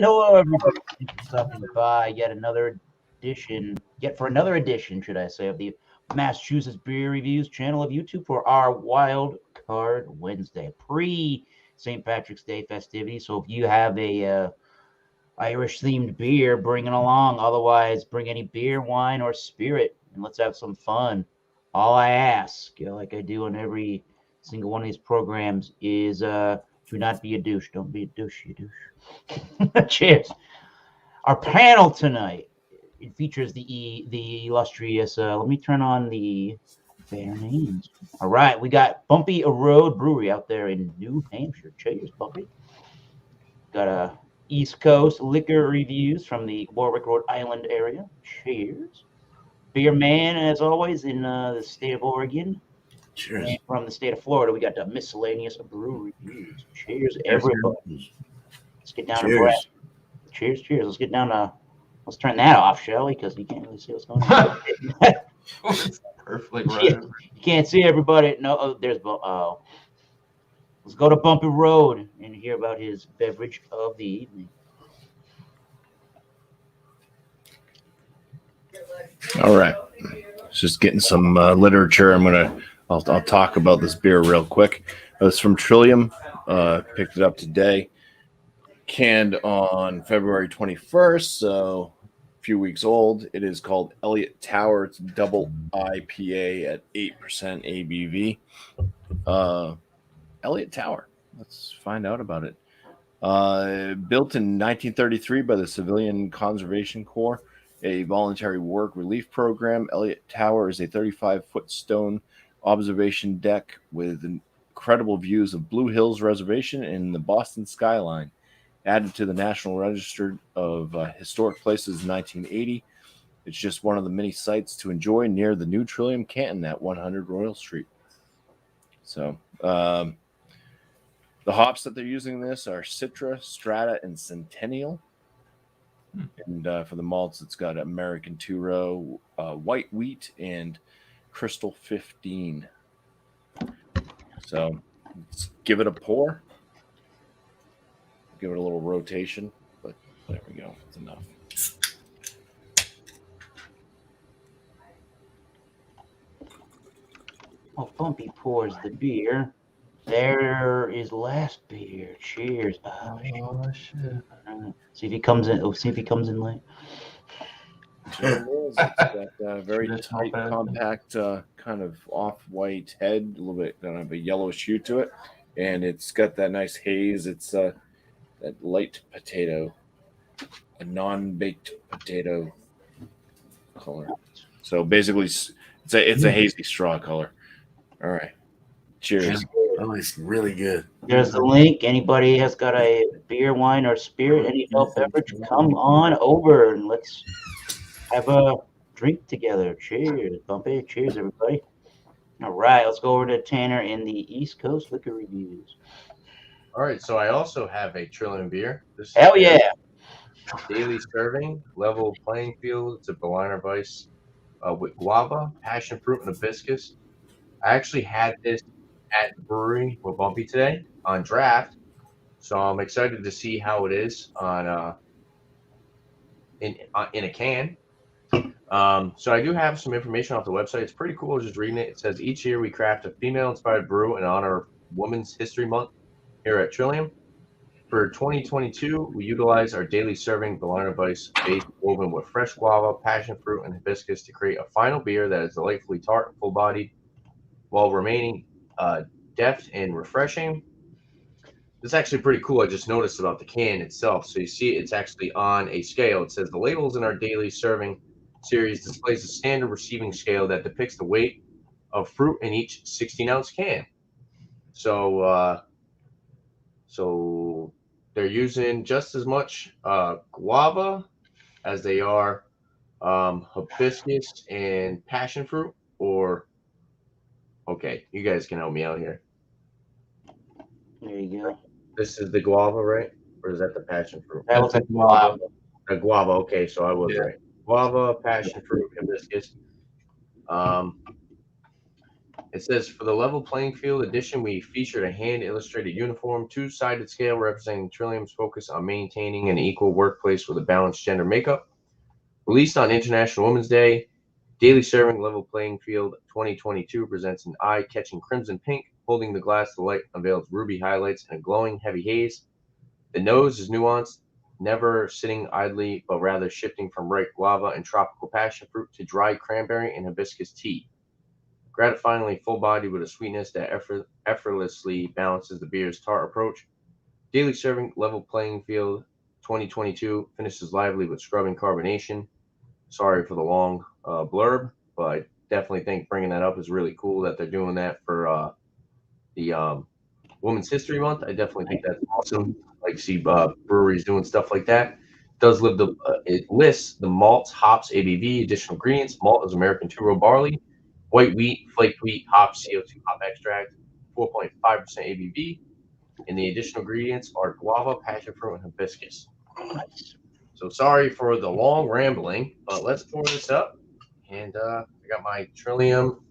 hello, everybody. Thanks for stopping by yet for another edition, should I say, of the Massachusetts Beer Reviews channel of YouTube for our Wild Card Wednesday, pre-St. Patrick's Day festivities. So if you have a Irish-themed beer, bring it along. Otherwise, bring any beer, wine, or spirit, and let's have some fun. All I ask, like I do on every single one of these programs, is do not be a douche. Don't be a douche, you douche. Cheers. Our panel tonight, it features the illustrious, let me turn on the fair names. All right, we got Bumpy Road Brewery out there in New Hampshire. Cheers, Bumpy. Got a East Coast liquor reviews from the Warwick, Rhode Island area. Cheers. Beer Man, as always, in the state of Oregon. Cheers. And from the state of Florida, we got the miscellaneous brewery reviews. Cheers, everybody. Let's get down to brass. Cheers. Let's get down to. Let's turn that off, shall we? Because you can't really see what's going on. Perfectly right. You can't see everybody. No, there's. Let's go to Bumpy Road and hear about his beverage of the evening. All right. Just getting some literature. I'll talk about this beer real quick. It's from Trillium. Picked it up today. Canned on February 21st, so a few weeks old. It is called Elliot Tower. It's double IPA at 8% ABV. Elliot Tower. Let's find out about it. Built in 1933 by the Civilian Conservation Corps, a voluntary work relief program, Elliot Tower is a 35-foot stone observation deck with incredible views of Blue Hills Reservation and the Boston skyline. Added to the National Register of Historic Places in 1980. It's just one of the many sites to enjoy near the new Trillium Canton at 100 Royal Street. So, the hops that they're using in this are Citra, Strata, and Centennial. And for the malts, it's got American Two-Row, White Wheat, and Crystal 15. So, let's give it a pour. Give it a little rotation, but there we go. It's enough. Oh, Bumpy pours the beer. There is last beer. Cheers. Oh, shit. See if he comes in. See if he comes in late. It's got a very tight, compact, kind of off-white head, a little bit kind of a yellowish hue to it, and it's got that nice haze. It's that light potato, a non-baked potato color. So basically, it's a hazy straw color. All right, cheers. Oh, it's really good. There's the link. Anybody has got a beer, wine, or spirit, any adult beverage, come on over and let's have a drink together. Cheers, Bumpy. Cheers, everybody. All right, let's go over to Tanner in the East Coast Liquor Reviews. All right, so I also have a Trillium beer. This Hell yeah. Daily serving, level playing field. It's a Berliner Weiss with guava, passion fruit, and hibiscus. I actually had this at the brewery with Bumpy today on draft, so I'm excited to see how it is on in a can. So I do have some information off the website. It's pretty cool. Just reading it. It says each year we craft a female-inspired brew in honor of Women's History Month here at Trillium. For 2022, we utilize our daily serving Berliner Weiss base woven with fresh guava, passion fruit, and hibiscus to create a final beer that is delightfully tart and full-bodied while remaining deft and refreshing. This is actually pretty cool. I just noticed about the can itself. So you see it's actually on a scale. It says the labels in our daily serving series displays a standard receiving scale that depicts the weight of fruit in each 16-ounce can. So they're using just as much guava as they are hibiscus and passion fruit. Or okay, you guys can help me out here. There you go. This is the guava, right? Or is that the passion fruit? That looks like guava. The guava. Okay, so I was right. Guava, passion fruit, hibiscus. It says, for the level playing field edition, we featured a hand-illustrated uniform, two-sided scale representing Trillium's focus on maintaining an equal workplace with a balanced gender makeup. Released on International Women's Day, Daily Serving Level Playing Field 2022 presents an eye-catching crimson pink, holding the glass to light unveils ruby highlights and a glowing heavy haze. The nose is nuanced, never sitting idly, but rather shifting from ripe guava and tropical passion fruit to dry cranberry and hibiscus tea. Gratifyingly full-bodied with a sweetness that effortlessly balances the beer's tart approach. Daily Serving Level Playing Field 2022 finishes lively with scrubbing carbonation. Sorry for the long blurb, but I definitely think bringing that up is really cool that they're doing that for the Women's History Month. I definitely think that's awesome. I like to see breweries doing stuff like that. It lists the malts, hops, ABV, additional ingredients. Malt is American two-row barley. White wheat, flaked wheat, hops, CO2 hop extract, 4.5% ABV. And the additional ingredients are guava, passion fruit, and hibiscus. Nice. So sorry for the long rambling, but let's pour this up. And I got my Trillium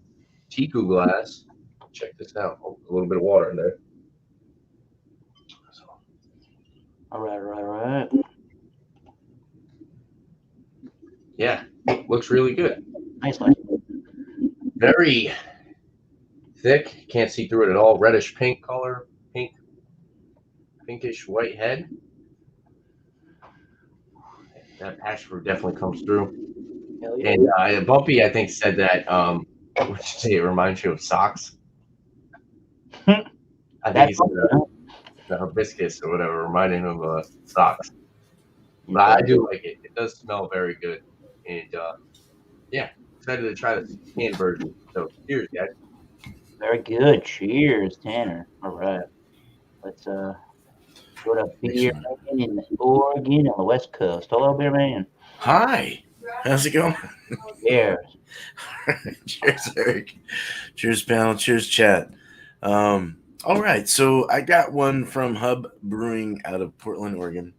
Tiku glass. Check this out. Oh, a little bit of water in there. So, All right. yeah, looks really good. Nice. Very thick. Can't see through it at all. Reddish pink color. Pinkish white head. That passion fruit definitely comes through. And Bumpy, I think, said that. What did you say? It reminds you of socks. I think he said the hibiscus or whatever reminded him of socks. But I do like it. It does smell very good, and yeah, excited to try the canned version. So cheers, guys. Very good. Cheers, Tanner. All right. Let's go to Beer Man in Oregon on the West Coast. Hello, Beer Man. Hi. How's it going? Cheers. Cheers, Eric. Cheers, panel. Cheers, chat. All right. So I got one from Hub Brewing out of Portland, Oregon.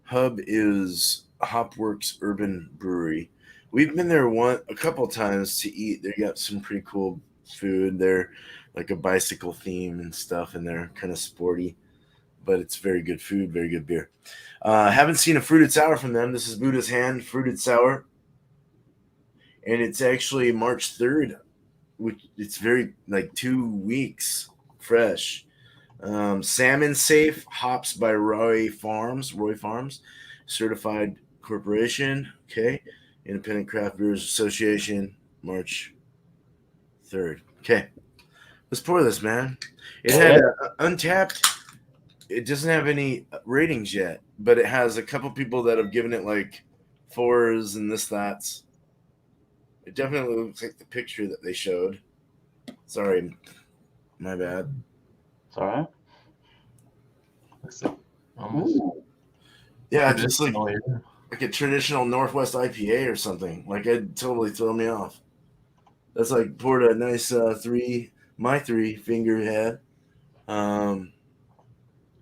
Hub is Hopworks Urban Brewery. We've been there a couple times to eat. They got some pretty cool food. They're like a bicycle theme and stuff, and they're kind of sporty, but it's very good food, very good beer. Haven't seen a fruited sour from them. This is Buddha's Hand Fruited Sour, and it's actually March 3rd, which it's very 2 weeks fresh. Salmon safe, hops by Roy Farms, certified corporation. Okay. Independent Craft Brewers Association, March 3rd. Okay. Let's pour this, man. It had Untapped. It doesn't have any ratings yet, but it has a couple people that have given it 4s and that's. It definitely looks like the picture that they showed. Sorry, my bad. It's all right. Almost. Yeah, just like a traditional Northwest IPA or something. It'd totally throw me off. That's poured a nice 3-finger head.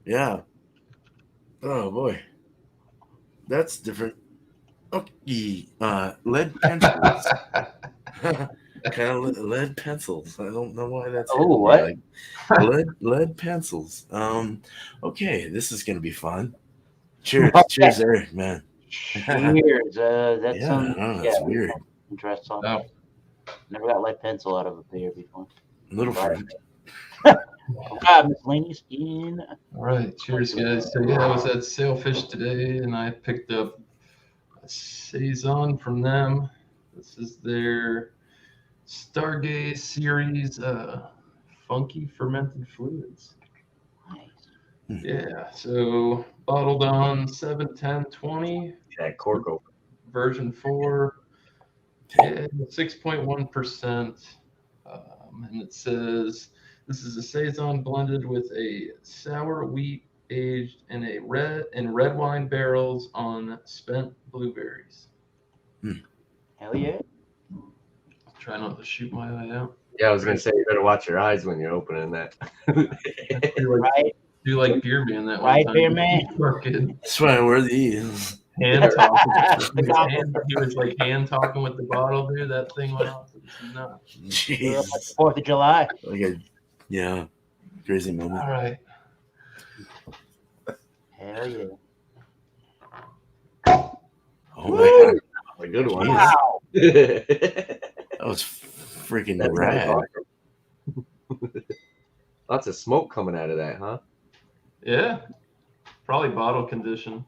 Yeah. Oh boy, that's different. Okay, lead pencils. Kind of lead pencils. I don't know why that's. Oh, what? Lead pencils. Okay, this is gonna be fun. Cheers, cheers, Eric, man. Cheers. That sounds that's weird. interesting. Oh. Never got lead pencil out of a beer before. A little fruit. Miscellaneous skin. All right, cheers, guys. So yeah, I was at Sailfish today, and I picked up a saison from them. This is their Stargaze series, funky fermented fluids. Nice. Yeah, so bottled on 7/10/20. That cork open. Version 4, 6.1%, and it says this is a saison blended with a sour wheat aged in red wine barrels on spent blueberries. Hell yeah. Try not to shoot my eye out. Yeah, I was gonna say you better watch your eyes when you're opening that. Right. Do like beer man that Right, one time. Beer Man? Poor kid. That's why I wear these. hand talking. He was like hand talking with the bottle, dude. That thing went off. It was nuts. We're up at Jesus. the 4th of July. Yeah, crazy moment. All right. Hell yeah. Oh my god, A good one. Wow. that was freaking That's rad. awesome. Lots of smoke coming out of that, huh? Yeah. Probably bottle condition.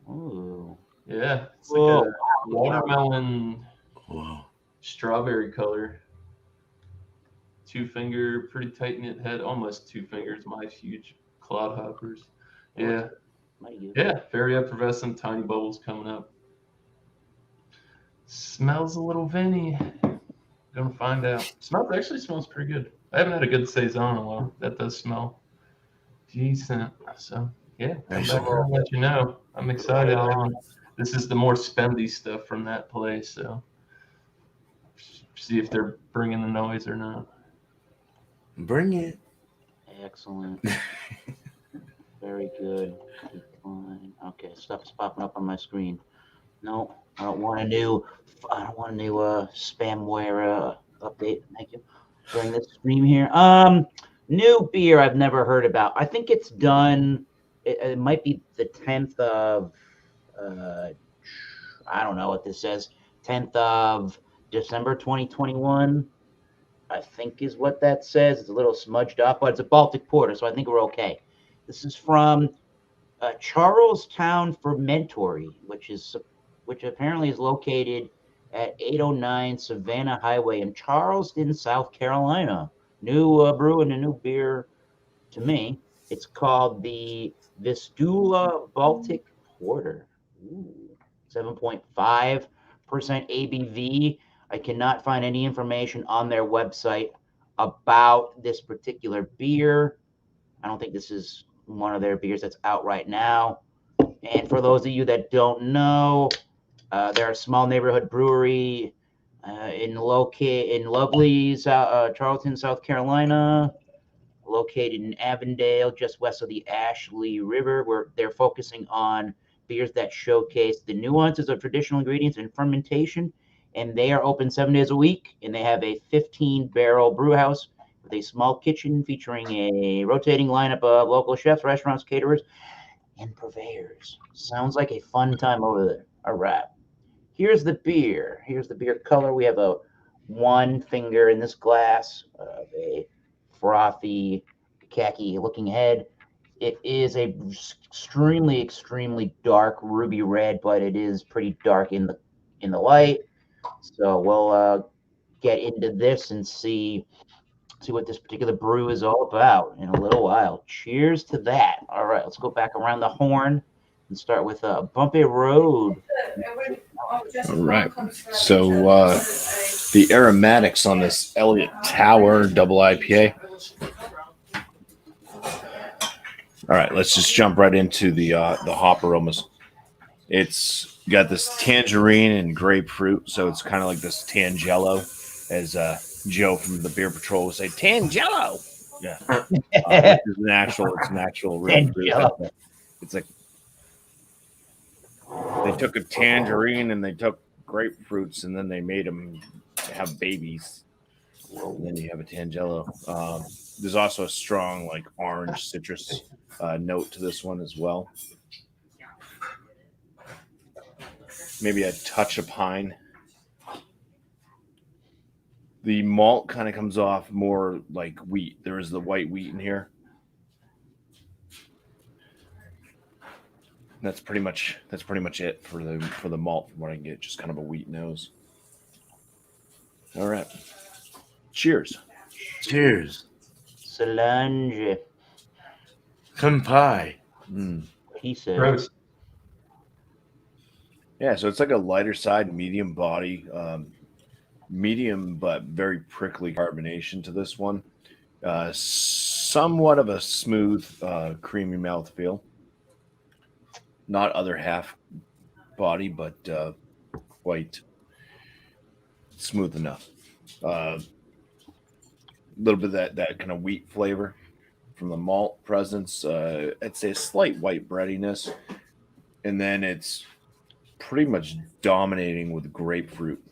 Ooh. Yeah. It's Whoa. like a watermelon Wow. strawberry color. 2-finger, pretty tight knit head, almost 2 fingers. My huge cloud hoppers. Yeah. Mighty good. Yeah. Very effervescent, tiny bubbles coming up. Smells a little vinny. Gonna find out. Actually smells pretty good. I haven't had a good saison in a while. That does smell decent. So yeah, come Nice. back here and let you know. I'm excited. This is the more spendy stuff from that place. So see if they're bringing the noise or not. Bring it. Excellent. Very good. Fine. Okay, stuff is popping up on my screen. No, I don't want a new spamware update. Thank you. During this stream here. New beer I've never heard about. I think it's done. It might be the 10th of I don't know what this says. 10th of December 2021. I think is what that says. It's a little smudged up, but it's a Baltic porter, so I think we're okay. This is from Charlestown Fermentory, which apparently is located at 809 Savannah Highway in Charleston, South Carolina. New brew and a new beer to me. It's called the Vestula Baltic Porter. 7.5% ABV. I cannot find any information on their website about this particular beer. I don't think this is one of their beers that's out right now. And for those of you that don't know, they're a small neighborhood brewery in lovely Charleston, South Carolina, located in Avondale, just west of the Ashley River, where they're focusing on beers that showcase the nuances of traditional ingredients and fermentation. And they are open 7 days a week, and they have a 15-barrel brew house with a small kitchen featuring a rotating lineup of local chefs, restaurants, caterers, and purveyors. Sounds like a fun time over there. All right. Here's the beer. Here's the beer color. We have a 1 finger in this glass of a frothy, khaki-looking head. It is a extremely, extremely dark ruby red, but it is pretty dark in the light. So we'll get into this and see what this particular brew is all about in a little while. Cheers to that. All right, let's go back around the horn and start with Bumpy Road. All right. So the aromatics on this Elliot Tower Double IPA. All right, let's just jump right into the hop aromas. It's got this tangerine and grapefruit, so it's kind of like this Tangelo, as Joe from the Beer Patrol would say, Tangelo. Yeah, it's an actual real fruit. It's like they took a tangerine and they took grapefruits and then they made them have babies. And then you have a Tangelo. There's also a strong like orange citrus note to this one as well. Maybe a touch of pine. The malt kind of comes off more like wheat. There is the white wheat in here. That's pretty much it for the malt from what I can get. Just kind of a wheat nose. All right. Cheers. Cheers. Solange. Kanpai. He said. Gross. Yeah, so it's like a lighter side, medium body, medium but very prickly carbonation to this one. Somewhat of a smooth, creamy mouthfeel. Not other half body, but quite smooth enough. A little bit of that kind of wheat flavor. from the malt presence. I'd say a slight white breadiness, and then it's pretty much dominating with grapefruit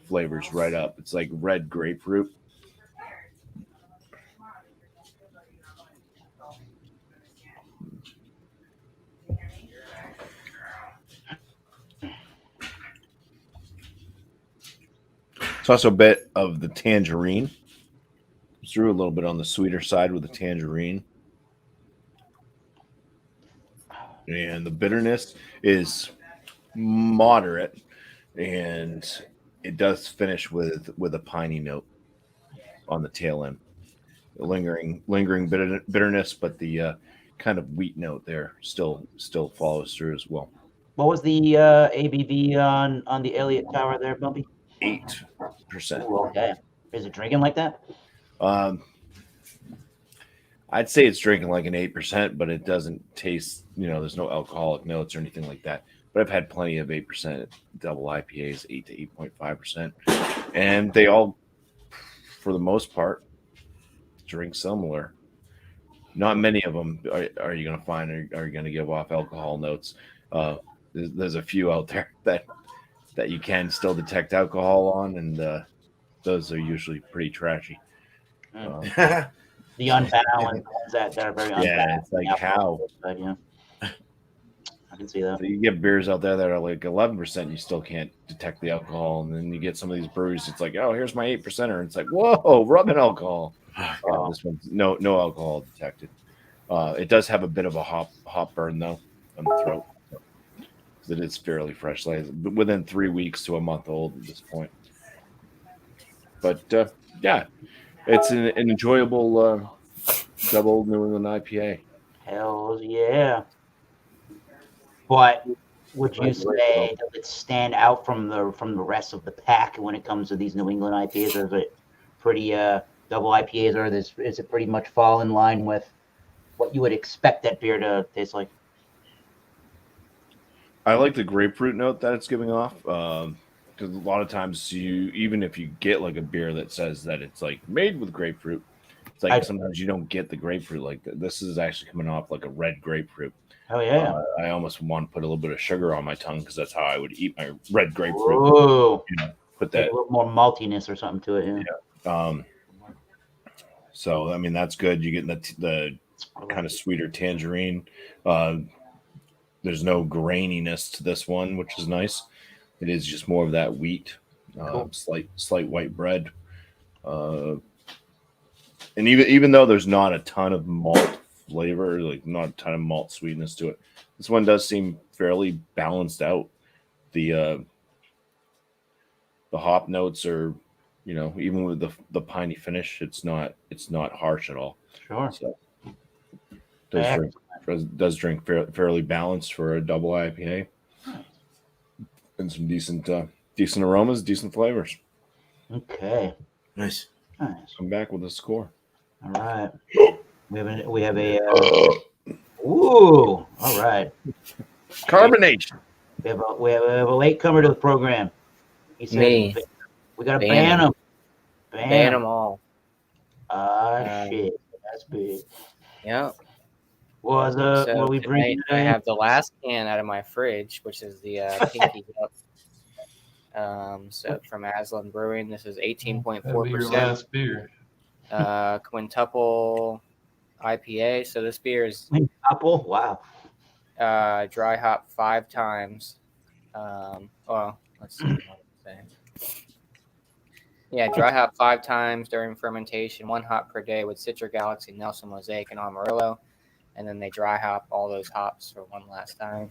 flavors right up. It's like red grapefruit. It's also a bit of the tangerine. Threw a little bit on the sweeter side with the tangerine. And the bitterness is moderate, and it does finish with a piney note on the tail end. Lingering bitterness, but the kind of wheat note there still follows through as well. What was the ABV on the Elliot Tower there, Bumpy? 8%. Ooh, okay. Is it drinking like that? I'd say it's drinking like an 8%, but it doesn't taste, there's no alcoholic notes or anything like that. But I've had plenty of 8% double IPAs, 8 to 8.5%. And they all, for the most part, drink similar. Not many of them are you going to find are going to give off alcohol notes. There's a few out there that you can still detect alcohol on, and those are usually pretty trashy. The unbalanced ones that are very unbalanced. Yeah, it's like how. But, yeah. I can see that. So you get beers out there that are like 11%, you still can't detect the alcohol, and then you get some of these breweries. It's like, oh, here's my 8%er. It's like, whoa, rubbing alcohol. This one's no alcohol detected. It does have a bit of a hop burn though on the throat. It is fairly fresh, like within 3 weeks to a month old at this point. But yeah, it's an enjoyable double New England IPA. Hells yeah. But would you say does it stand out from the rest of the pack when it comes to these New England IPAs, or is it pretty double IPAs, or is it pretty much fall in line with what you would expect that beer to taste like? I like the grapefruit note that it's giving off, because a lot of times even if you get like a beer that says that it's like made with grapefruit, it's like sometimes you don't get the grapefruit like that. This is actually coming off like a red grapefruit. Oh yeah. I almost want to put a little bit of sugar on my tongue because that's how I would eat my red grapefruit. Ooh. Put that a little more maltiness or something to it. Yeah. So I mean that's good. You get the kind of sweeter tangerine. There's no graininess to this one, which is nice. It is just more of that wheat, Cool. slight white bread. And even though there's not a ton of malt flavor, like not a ton of malt sweetness to it, this one does seem fairly balanced out. The hop notes are, even with the piney finish, it's not harsh at all. Sure. So does drink fairly balanced for a double IPA, and some decent aromas, decent flavors. Okay. Nice. Come back with a score. All right. We have a ooh. All right. Carbonation. We have a late comer to the program. He said, Me. We gotta Ban ban him. Ban them all. Shit. That's big. Yeah. What are we drinking I today? have the last can out of my fridge, which is the Pinky Cup. So from Aslan Brewing, this is That'll be your 18.4%. last beer. Quintuple IPA. So this beer is Apple? Wow. dry hop 5 times. Well, let's see what I'm saying. Yeah, dry hop 5 times during fermentation, 1 hop per day with Citra Galaxy, Nelson Mosaic, and Amarillo. And then they dry hop all those hops for one last time.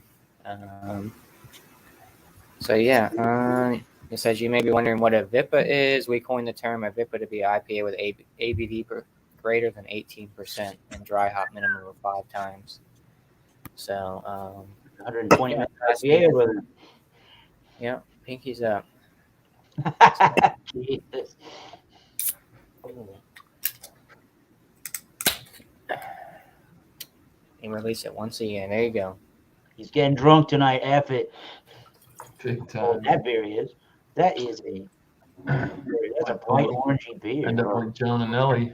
So yeah, it says you may be wondering what a VIPA is. We coined the term a VIPA to be IPA with ABV greater than 18% and dry hop minimum of 5 times. So 120 yeah, minutes. Yeah, Pinky's up. Jesus. He released it once a year. There you go. He's getting drunk tonight. F it. Big Oh, time. that beer is. That is that's a bright orangey beer. End up like John and Ellie.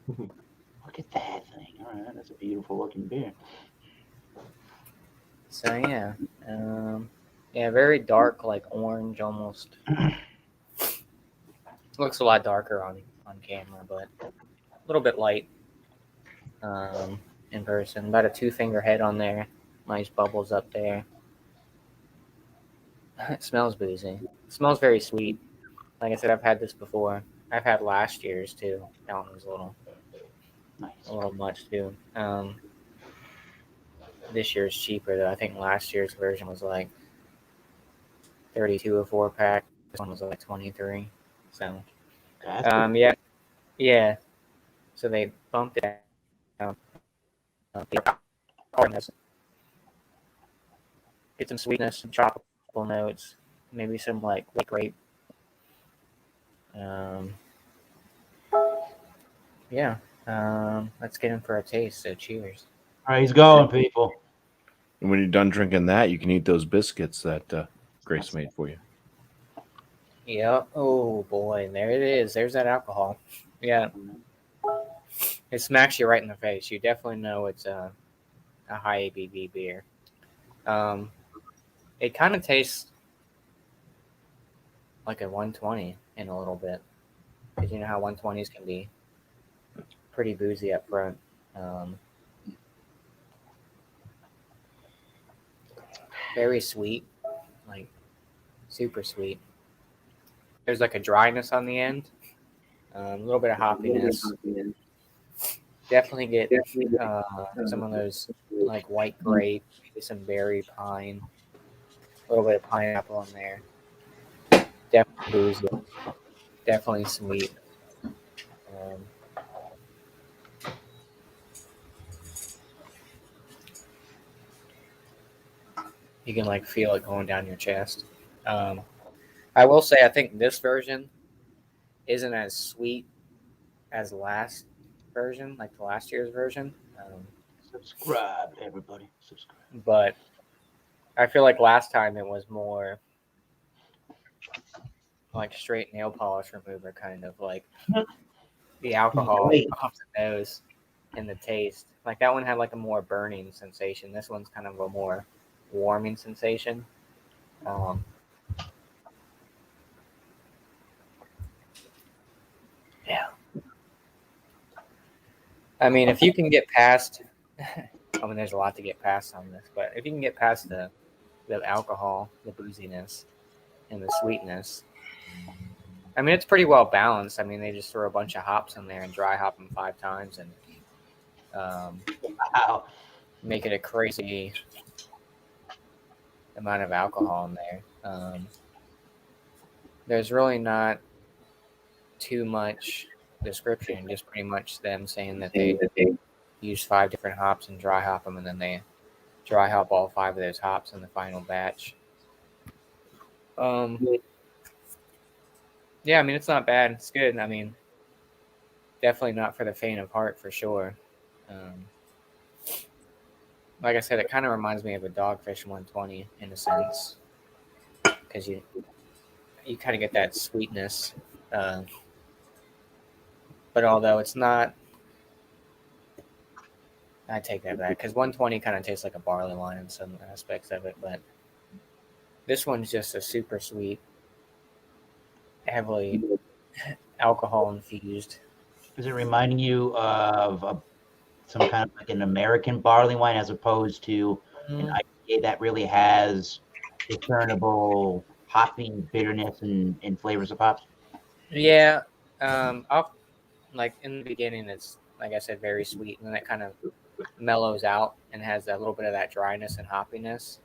Look at that thing. All right, that's a beautiful looking beer. So yeah, very dark, like orange almost. Looks a lot darker on camera, but a little bit light in person. About a 2-finger head on there. Nice bubbles up there. It smells boozy. It smells very sweet. Like I said, I've had this before. I've had last year's too. That one was a little Nice. much too. This year's cheaper though. I think last year's version was like 32 a 4-pack. This one was like 23. So Okay, that's good. yeah. So they bumped it down. Get some sweetness, some tropical notes, maybe some like grape. Yeah. Let's get in for a taste. So cheers. All right, he's going, people. And when you're done drinking that, you can eat those biscuits that Grace made for you. Yep. Oh boy, there it is. There's that alcohol. Yeah. It smacks you right in the face. You definitely know it's a high ABV beer. It kind of tastes like a 120 in a little bit, because you know how 120s can be pretty boozy up front. Very sweet, like super sweet. There's like a dryness on the end, a little bit of hoppiness. Definitely get some of those like white grape, maybe some berry pine, a little bit of pineapple in there. Definitely boozy, definitely sweet. You can like feel it going down your chest. I will say I think this version isn't as sweet as the last version, like the last year's version. Subscribe, everybody. Subscribe. But I feel like last time it was more like straight nail polish remover, kind of like the alcohol off the nose and the taste. Like that one had like a more burning sensation. This one's kind of a more warming sensation. Yeah. I mean, if you can get past, I mean, there's a lot to get past on this, but if you can get past the alcohol, the booziness, and the sweetness, I mean, it's pretty well balanced. I mean, they just throw a bunch of hops in there and dry hop them 5 times and Wow. make it a crazy amount of alcohol in there. There's really not too much description, just pretty much them saying that they use 5 different hops and dry hop them, and then they dry hop all 5 of those hops in the final batch. Yeah, I mean, it's not bad. It's good. I mean, definitely not for the faint of heart, for sure. Like I said, it kind of reminds me of a Dogfish 120 in a sense, because you kind of get that sweetness. But although it's not, I take that back, because 120 kind of tastes like a barley wine in some aspects of it, but this one's just a super sweet, heavily alcohol infused. Is it reminding you of some kind of like an American barley wine as opposed to an IPA that really has discernible hoppy bitterness and flavors of hops? Yeah, like in the beginning, it's like I said, very sweet, and then it kind of mellows out and has a little bit of that dryness and hoppiness.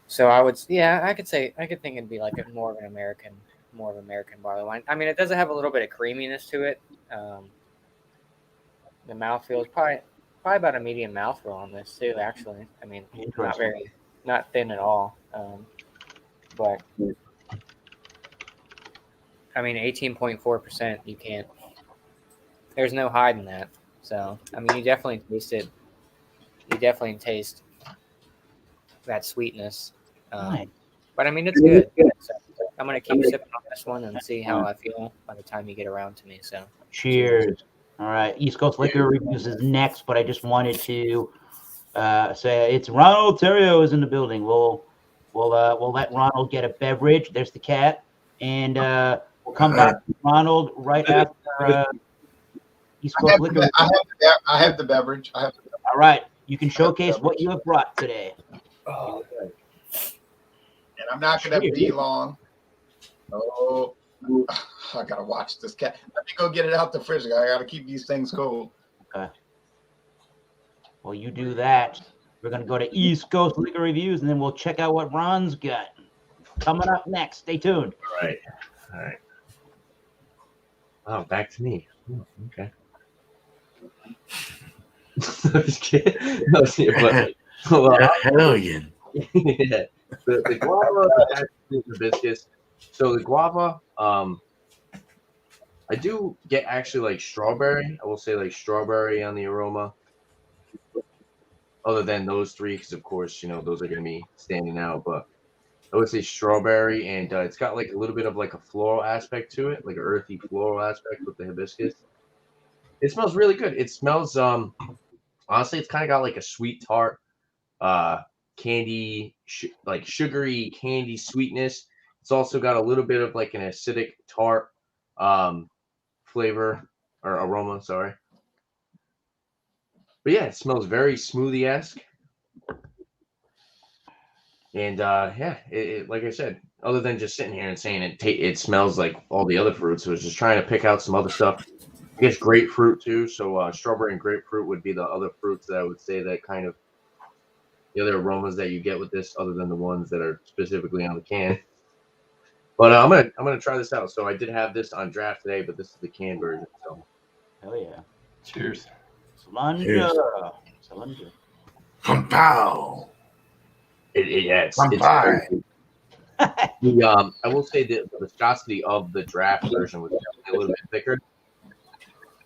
So I could think it'd be like more of American barley wine. I mean, it does have a little bit of creaminess to it. The mouthfeel is probably about a medium mouthfeel on this too. Actually, I mean, not thin at all. But I mean, 18.4%. You can't. There's no hiding that. So I mean, you definitely taste it. You definitely taste that sweetness. But I mean, it's good. So I'm gonna keep sipping on this one and see how I feel by the time you get around to me. So Cheers. All right. East Coast Liquor Reviews is next, but I just wanted to say it's Ronald Terrio is in the building. We'll let Ronald get a beverage. There's the cat, and we'll come back to Ronald right after East Coast Liquor. I have the beverage. All right. You can showcase what you have brought today. Oh, okay. And I'm not going to be long. Oh, I got to watch this cat. Let me go get it out the fridge. I got to keep these things cold. Okay. Well, you do that. We're going to go to East Coast Liquor Reviews, and then we'll check out what Ron's got. Coming up next. Stay tuned. All right. Oh, back to me. Oh, okay. I'm just kidding. No, but Hellion. Yeah. The guava hibiscus. So the guava, I do get actually like strawberry. I will say like strawberry on the aroma. Other than those three, because of course, those are going to be standing out. But I would say strawberry, and it's got like a little bit of like a floral aspect to it, like an earthy floral aspect with the hibiscus. It smells really good. It smells, honestly, it's kind of got like a sweet tart, candy, like sugary candy sweetness. It's also got a little bit of like an acidic tart flavor or aroma, sorry. But yeah, it smells very smoothie-esque. And it like I said, other than just sitting here and saying it smells like all the other fruits, I was just trying to pick out some other stuff. I guess grapefruit too. So strawberry and grapefruit would be the other fruits that I would say that kind of the other aromas that you get with this, other than the ones that are specifically on the can. But I'm gonna try this out. So I did have this on draft today, but this is the canned version. So hell yeah! Cheers. Slanger. Pow. It's very good. I will say that the viscosity of the draft version was definitely a little bit thicker,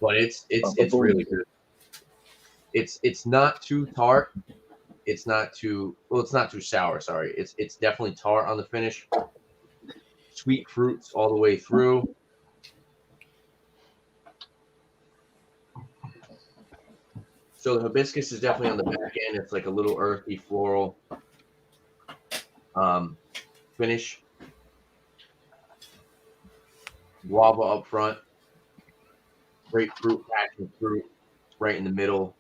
but it's really good. It's not too tart. It's not too sour. Sorry, it's definitely tart on the finish. Sweet fruits all the way through. So the hibiscus is definitely on the back end. It's like a little earthy floral finish. Guava up front. Grapefruit, passion fruit right in the middle.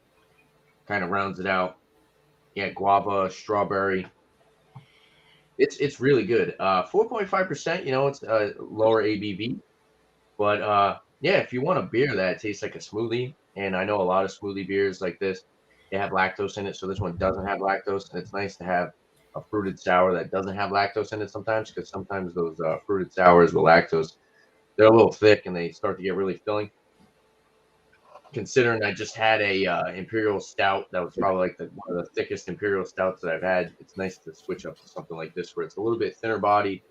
Kind of rounds it out. Yeah, guava, strawberry. It's really good. 4.5%, it's a lower ABV. But yeah, if you want a beer that tastes like a smoothie, and I know a lot of smoothie beers like this, they have lactose in it. So this one doesn't have lactose. And it's nice to have a fruited sour that doesn't have lactose in it sometimes, because sometimes those fruited sours with lactose, they're a little thick and they start to get really filling. Considering I just had a imperial stout that was probably like one of the thickest imperial stouts that I've had, it's nice to switch up to something like this where it's a little bit thinner body,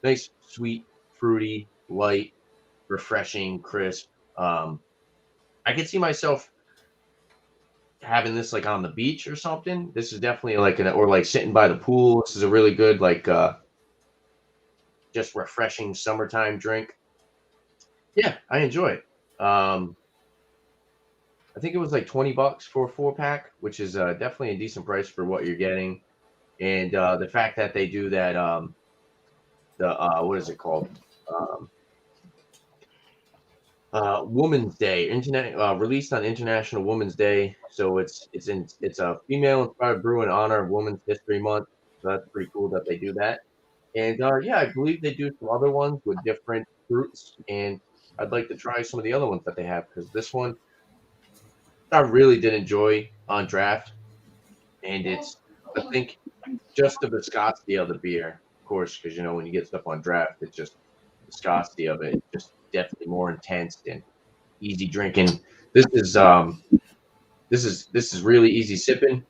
nice, sweet, fruity, light, refreshing, crisp. I could see myself having this like on the beach or something. This is definitely like or like sitting by the pool. This is a really good like just refreshing summertime drink. Yeah, I enjoy it. I think it was like $20 for a 4-pack, which is definitely a decent price for what you're getting. And the fact that they do that, what is it called? Women's Day, released on International Women's Day. So it's a female-inspired brew in honor of Women's History Month. So that's pretty cool that they do that. And yeah, I believe they do some other ones with different fruits. And I'd like to try some of the other ones that they have, because this one I really did enjoy on draft, and it's, I think, just the viscosity of the beer, of course, because when you get stuff on draft, it's just viscosity of it, just definitely more intense and easy drinking. This is really easy sipping.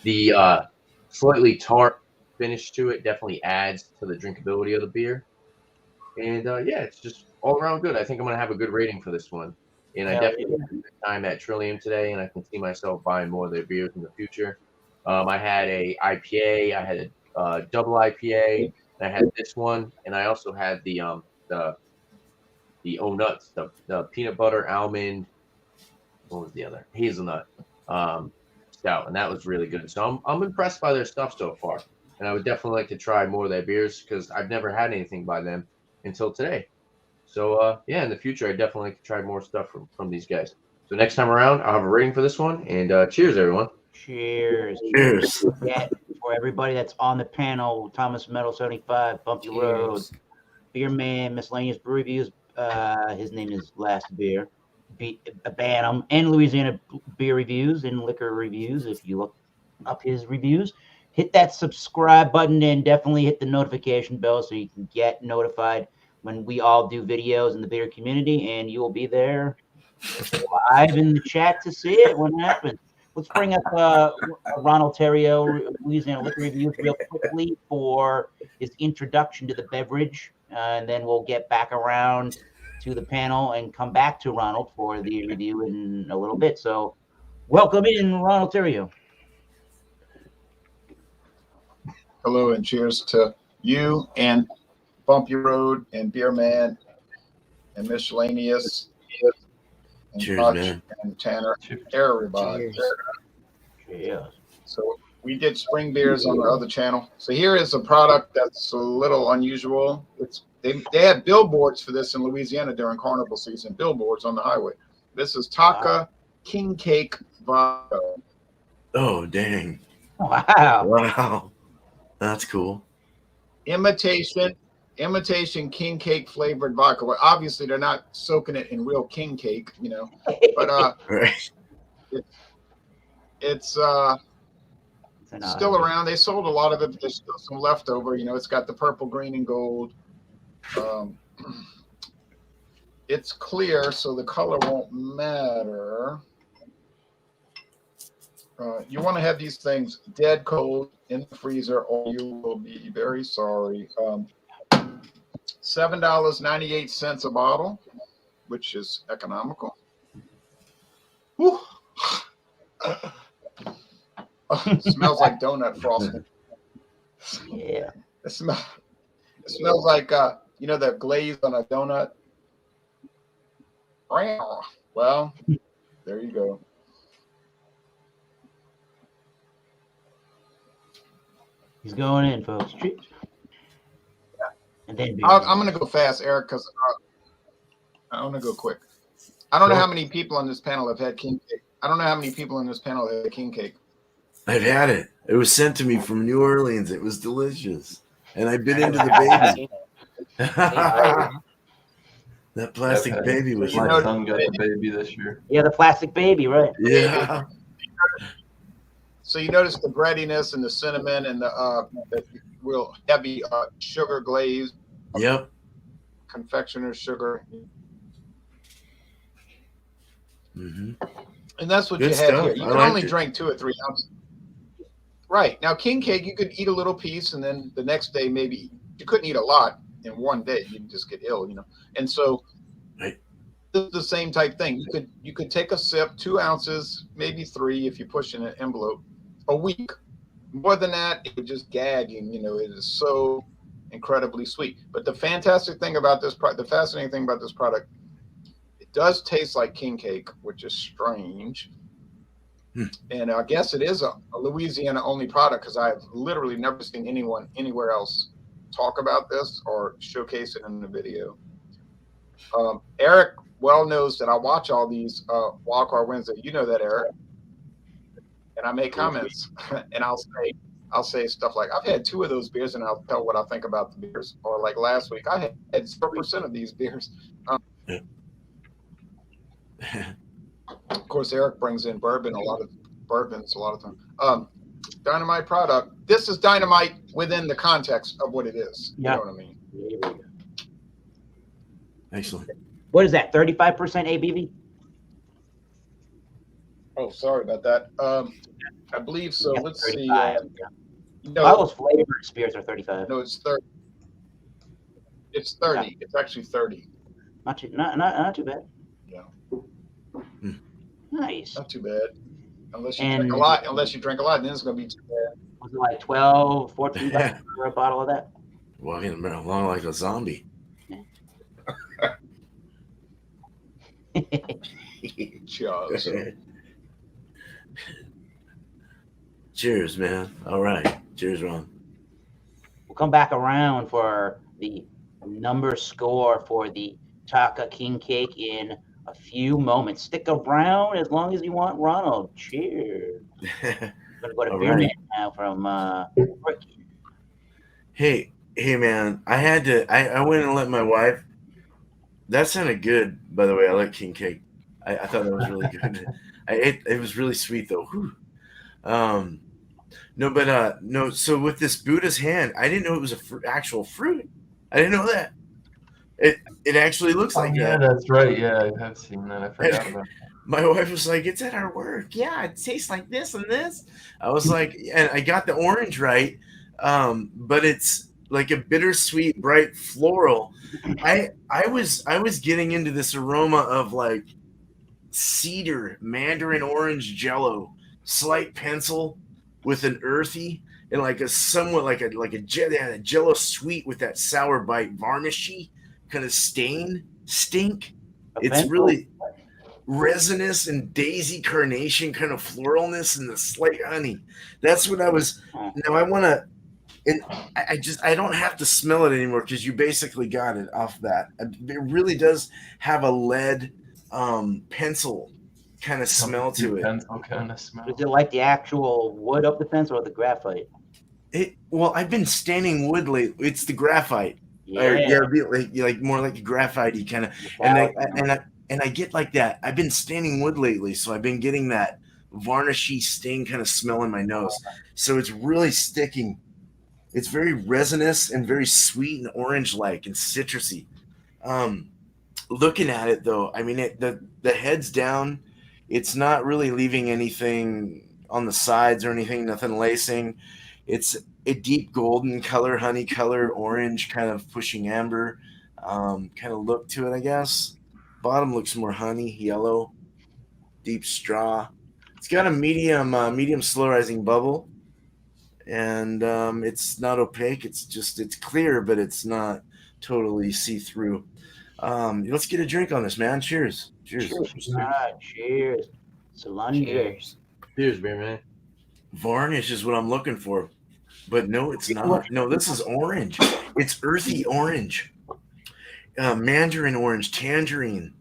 The slightly tart finish to it definitely adds to the drinkability of the beer, and yeah, it's just all around good. I think I'm gonna have a good rating for this one. And I definitely had a good time at Trillium today, and I can see myself buying more of their beers in the future. I had a IPA, I had a double IPA, and I had this one, and I also had the the nuts, the peanut butter almond. What was the other? Hazelnut stout, and that was really good. So I'm impressed by their stuff so far, and I would definitely like to try more of their beers because I've never had anything by them until today. So yeah, in the future, I definitely like to try more stuff from these guys. So next time around, I'll have a rating for this one, and cheers, everyone. Cheers. Cheers. Yeah, for everybody that's on the panel, Thomas Metal 75, Bumpy Road, Cheers. Beer Man, Miscellaneous Brew Reviews. His name is Last Beer. Bantam, and Louisiana Beer Reviews and Liquor Reviews. If you look up his reviews, hit that subscribe button and definitely hit the notification bell so you can get notified when we all do videos in the beer community, and you will be there live in the chat to see it when it happens. Let's bring up Ronald Terrio, Louisiana Liquor Reviews, real quickly for his introduction to the beverage, and then we'll get back around to the panel and come back to Ronald for the review in a little bit. So welcome in, Ronald Terrio. Hello and cheers to you and Bumpy Road and Beer Man and Miscellaneous and Cheers, Hutch man. and Tanner. Everybody. Cheers. Cheers. So we did spring beers on our other channel. So here is a product that's a little unusual. They had billboards for this in Louisiana during carnival season, billboards on the highway. This is Taka King Cake Vodka. Oh, dang. Wow. Wow. That's cool. Imitation king cake flavored vodka. Well, obviously they're not soaking it in real king cake, but Right. it's still around. They sold a lot of it. There's still some leftover. It's got the purple, green, and gold. It's clear, so the color won't matter. You want to have these things dead cold in the freezer, or you will be very sorry. $7.98 a bottle, which is economical. Whew. Smells like donut frosting. Yeah. It smells like the glaze on a donut. Well, there you go. He's going in, folks. And then I'm going to go fast, Eric, because I want to go quick. I don't know how many people on this panel have had king cake. I've had it. It was sent to me from New Orleans. It was delicious. And I bit into the baby. That plastic baby was my son got the baby this year. Yeah, the plastic baby, right? Yeah. So you notice the breadiness and the cinnamon and the real heavy sugar glaze. Yep. Confectioner's sugar. Mm-hmm. And that's what Good you have stuff. here. You can only drink 2 or 3 ounces. Right. Now, king cake, you could eat a little piece, and then the next day, maybe you couldn't eat a lot in one day. You'd just get ill, And so right. This is the same type thing. You could take a sip, 2 ounces, maybe 3 if you push in an envelope, a week. More than that, it would just gagging. It is so incredibly sweet. But the fascinating thing about this product, it does taste like king cake, which is strange. And I guess it is a Louisiana only product because I've literally never seen anyone anywhere else talk about this or showcase it in the video. Eric well knows that I watch all these Wildcard Wednesday. You know that, Eric. And I make comments and I'll say stuff like, I've had 2 of those beers and I'll tell what I think about the beers. Or like last week, I had 0% of these beers. Of course, Eric brings in bourbons a lot of times. Dynamite product. This is dynamite within the context of what it is. Yeah. You know what I mean? Excellent. What is that? 35% ABV? Oh, sorry about that. I believe so. Yeah, Let's see. 35. All those flavored spirits are 35. No, it's 30. It's 30. Yeah. It's actually 30. Not too bad. Yeah. Nice. Not too bad. Unless you drink a lot, then it's going to be too bad. Was it like 12, 14 bucks for a bottle of that? Walking around like a zombie. Yeah. Cheers. Cheers, man. All right. Cheers, Ron. We'll come back around for the number score for the Taka King cake in a few moments. Stick around as long as you want, Ronald. Cheers. I'm gonna go to All Beer Man right. now from Ricky. Hey, man. I went and let my wife. That sounded good, by the way. I like king cake. I thought that was really good. It was really sweet though. Whew. No, but no. So with this Buddha's hand, I didn't know it was actual fruit. I didn't know that. It actually looks like yeah, that. that's right. Yeah, I have seen that. I forgot about that. My wife was like, "It's at our work. Yeah, it tastes like this and this." I was like, and I got the orange right, but it's like a bittersweet, bright floral. I was getting into this aroma of like cedar, mandarin orange jello, slight pencil with an earthy and like a somewhat like a jello sweet with that sour bite, varnishy kind of stink. It's really resinous and daisy carnation kind of floralness and the slight honey. That's what I was. Now I want to. And I don't have to smell it anymore because you basically got it off that. It really does have a lead pencil kind of smell to it. Pencil kind of smell. Is it like the actual wood of the pencil or the graphite? Well, I've been standing wood lately. It's the graphite. Yeah, like more like a graphite-y kind of. And I get like that. I've been standing wood lately, so I've been getting that varnishy sting kind of smell in my nose. So it's really sticking. It's very resinous and very sweet and orange-like and citrusy. Looking at it though, I mean, the head's down. It's not really leaving anything on the sides or anything. Nothing lacing. It's a deep golden color, honey color, orange, kind of pushing amber, kind of look to it, I guess. Bottom looks more honey, yellow, deep straw. It's got a medium slow rising bubble. And it's not opaque. It's clear, but it's not totally see-through. Let's get a drink on this, man. Cheers. Cheers. Cheers. Cheers. Cheers, beer man. Varnish is what I'm looking for, but no, it's not. No, this is orange. It's earthy orange, mandarin orange, tangerine.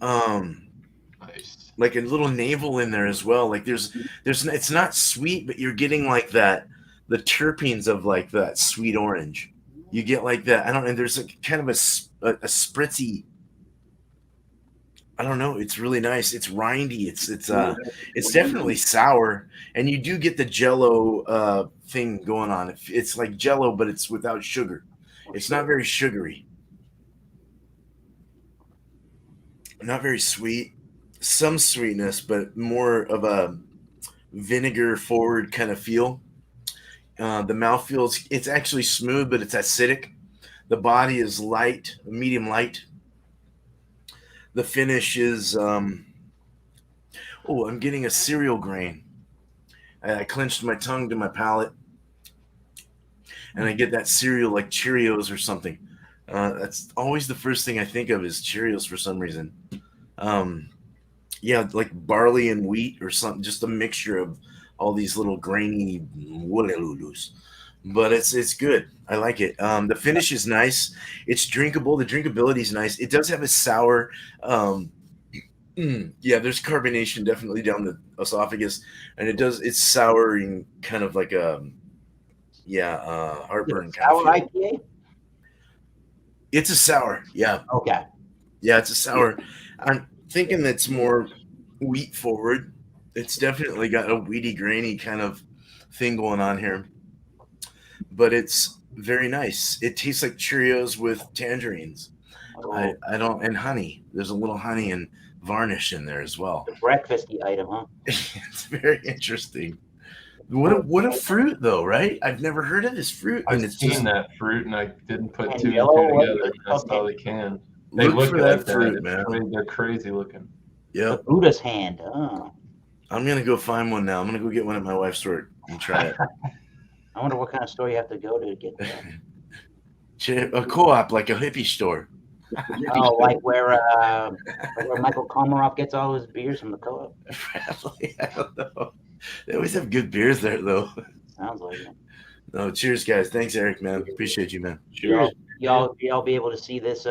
Nice. Like a little navel in there as well. Like there's it's not sweet, but you're getting like that, the terpenes of like that sweet orange. You get like that. I don't know. There's like kind of a spritzy. I don't know. It's really nice. It's rindy. It's definitely sour, and you do get the Jello thing going on. It's like Jello, but it's without sugar. It's not very sugary. Not very sweet. Some sweetness, but more of a vinegar forward kind of feel. The mouthfeel, it's actually smooth, but it's acidic. The body is light, medium light. The finish is, I'm getting a cereal grain. I clenched my tongue to my palate, and I get that cereal like Cheerios or something. That's always the first thing I think of is Cheerios for some reason. Yeah, like barley and wheat or something, just a mixture of all these little grainy woolelulus. But it's good. I like it. The finish is nice. It's drinkable. The drinkability is nice. It does have a sour. Yeah, there's carbonation definitely down the esophagus, and it's souring kind of like heartburn kind Sour of feel. IPA? It's a sour. Yeah. Okay. Yeah, it's a sour. I'm thinking that's more wheat forward. It's definitely got a weedy, grainy kind of thing going on here, but it's very nice. It tastes like Cheerios with tangerines. Oh, I don't, and honey. There's a little honey and varnish in there as well. the breakfasty item, huh? It's very interesting. What a fruit though, right? I've never heard of this fruit, and I've it's seen just that fruit, and I didn't put And two and yellow, two what- together. That's okay. all they can. They look look for like that fruit, It's man. they're crazy looking. Yeah, The Buddha's hand. Oh. I'm gonna go find one now. I'm gonna go get one at my wife's store and try it. I wonder what kind of store you have to go to get that. A co-op, like a hippie store. Oh, like where Michael Komarov gets all his beers from the co-op. Probably, I don't know. They always have good beers there, though. Sounds like it. No, cheers, guys. Thanks, Eric, man. Appreciate you, man. Y'all be able to see this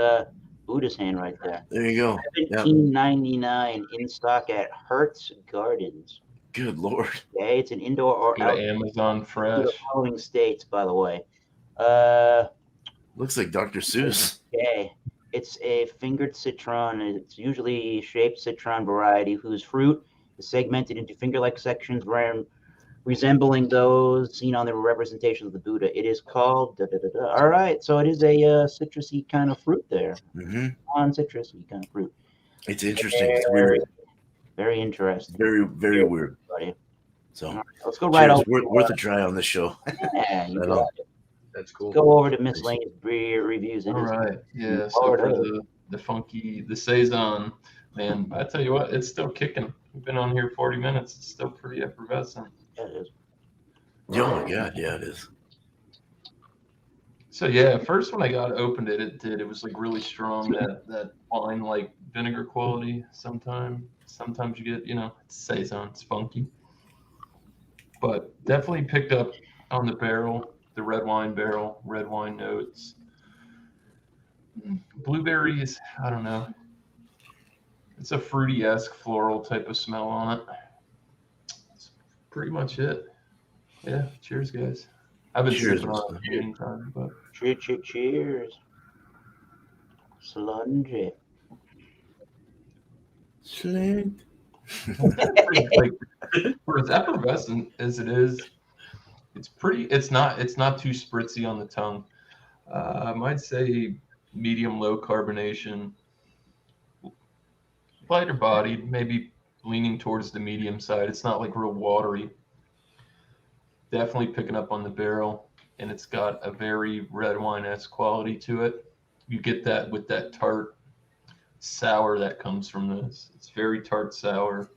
Buddha's hand right there. There you go. Yep. $17.99 in stock at Hertz Gardens. Good Lord. Okay, it's an indoor or Go to outdoor. Amazon Fresh. The following states, by the way. Looks like Dr. Seuss. Okay. It's a fingered citron. It's usually shaped citron variety whose fruit is segmented into finger-like sections resembling those seen on the representations of the Buddha. It is called. All right, so it is a citrusy kind of fruit there. Mm-hmm. Non-citrusy kind of fruit. It's interesting. It's weird. Very interesting. Very, very weird. Buddy. So right, let's go right over. Worth a try on this show. Yeah, you got it. That's cool. Let's go over to miscellaneous beer reviews. All right. Yeah. So for the funky, the Saison, man, I tell you what, it's still kicking. We've been on here 40 minutes. It's still pretty effervescent. Yeah, it is. Oh my God. Yeah, it is. So yeah, first when I opened it, it was like really strong, that wine like vinegar quality. Sometimes you get, it's Saison, it's funky. But definitely picked up on the barrel, the red wine barrel, red wine notes. Blueberries, I don't know. It's a fruity-esque floral type of smell on it. That's pretty much it. Yeah, cheers, guys. I've been sipping on it in the meantime, but cheers. Slungy. Sling. Like, for as effervescent as it is, it's not too spritzy on the tongue. I might say medium low carbonation, lighter bodied, maybe leaning towards the medium side. It's not like real watery. Definitely picking up on the barrel, and it's got a very red wine-esque quality to it. You get that with that tart sour that comes from this. It's very tart sour,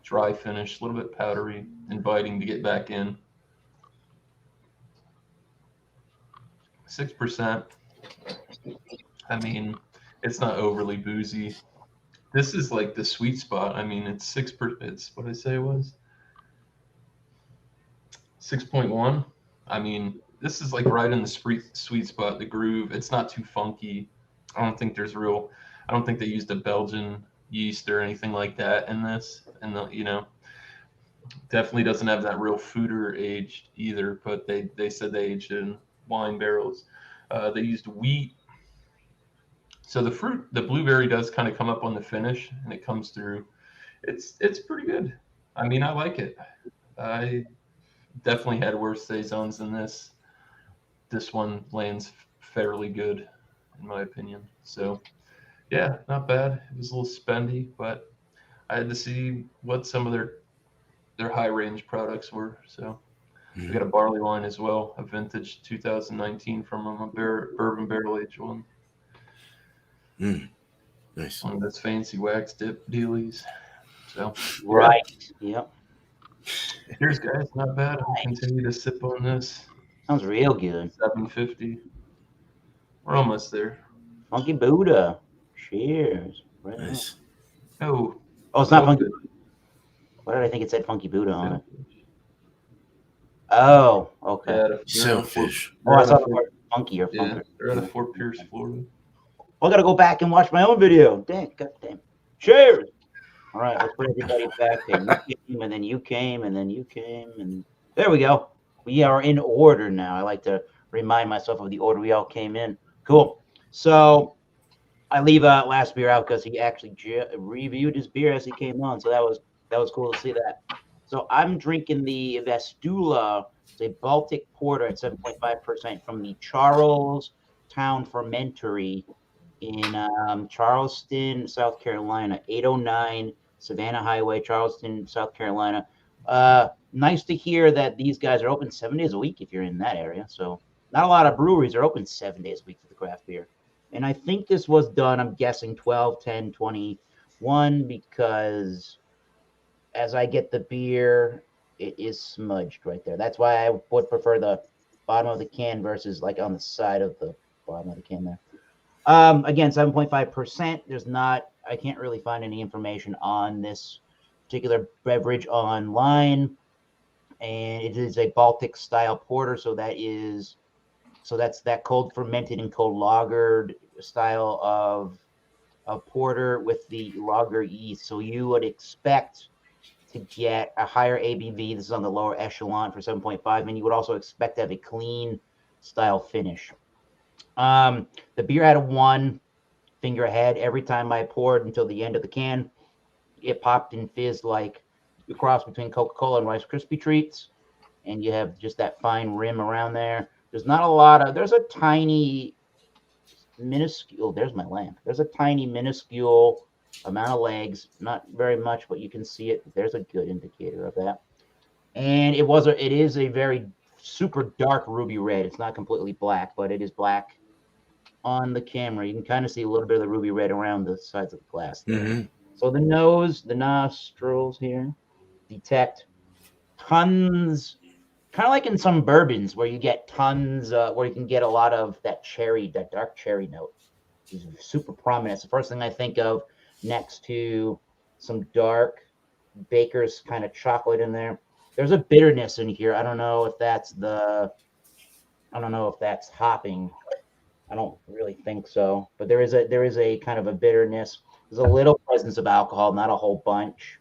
dry finish, a little bit powdery, inviting to get back in. 6%. I mean, it's not overly boozy. This is like the sweet spot. I mean, it's 6%. It's what I say it was 6.1. I mean, this is like right in the sweet spot, the groove. It's not too funky. I don't think they used a Belgian yeast or anything like that in this. And definitely doesn't have that real foeder aged either, but they said they aged it in wine barrels. They used wheat. So the blueberry does kind of come up on the finish, and it comes through. It's pretty good. I mean, I like it. I definitely had worse saisons than this. This one lands fairly good, in my opinion. So, yeah, not bad. It was a little spendy, but I had to see what some of their high range products were. So we got a barley wine as well, a vintage 2019 from a bourbon barrel aged one. Nice. One of those fancy wax dip dealies. So right. Yep. Cheers, guys. Not bad. I'll continue to sip on this. Sounds real good. 750. We're almost there. Funky Buddha. Cheers. Right Nice. Oh, it's not Funky. What did I think it said? Funky Buddha on it. Oh, okay. Yeah, Sailfish. I thought it was Funky or Yeah, Funky. they're out of Fort Pierce, Florida. I gotta go back and watch my own video. Dang, goddamn. Cheers. All right, let's put everybody back there. You came, and then you came, and then you came, and there we go. We are in order now. I like to remind myself of the order we all came in. Cool. So I leave last beer out because he actually reviewed his beer as he came on. So that was cool to see that. So I'm drinking the Vestula. It's a Baltic porter at 7.5% from the Charlestown Fermentory in Charleston, South Carolina, 809 Savannah Highway, Charleston, South Carolina. Nice to hear that these guys are open 7 days a week if you're in that area. So not a lot of breweries are open 7 days a week for the craft beer. And I think this was done, I'm guessing 12, 10, 21, because as I get the beer, it is smudged right there. That's why I would prefer the bottom of the can versus like on the side of the bottom of the can there. Again, 7.5%. I can't really find any information on this particular beverage online. And it is a Baltic style porter. So that's that cold fermented and cold lagered style of porter with the lager yeast. So you would expect to get a higher ABV. This is on the lower echelon for 7.5. And you would also expect to have a clean style finish. The beer had a 1 finger ahead every time I poured until the end of the can. It popped and fizzed like a cross between Coca-Cola and Rice Krispie treats, and you have just that fine rim around there. There's not a lot of. There's a tiny, minuscule. There's my lamp. There's a tiny, minuscule amount of legs. Not very much, but you can see it. There's a good indicator of that. And it is a very super dark ruby red. It's not completely black, but it is black on the camera. You can kind of see a little bit of the ruby red around the sides of the glass there. Mm-hmm. So the nose, the nostrils here detect tons, kind of like in some bourbons where you get tons, where you can get a lot of that dark cherry note. It's super prominent. It's the first thing I think of next to some dark baker's kind of chocolate in there. There's a bitterness in here. I don't know if that's hopping. I don't really think so, but there is a kind of a bitterness. There's a little presence of alcohol, not a whole bunch.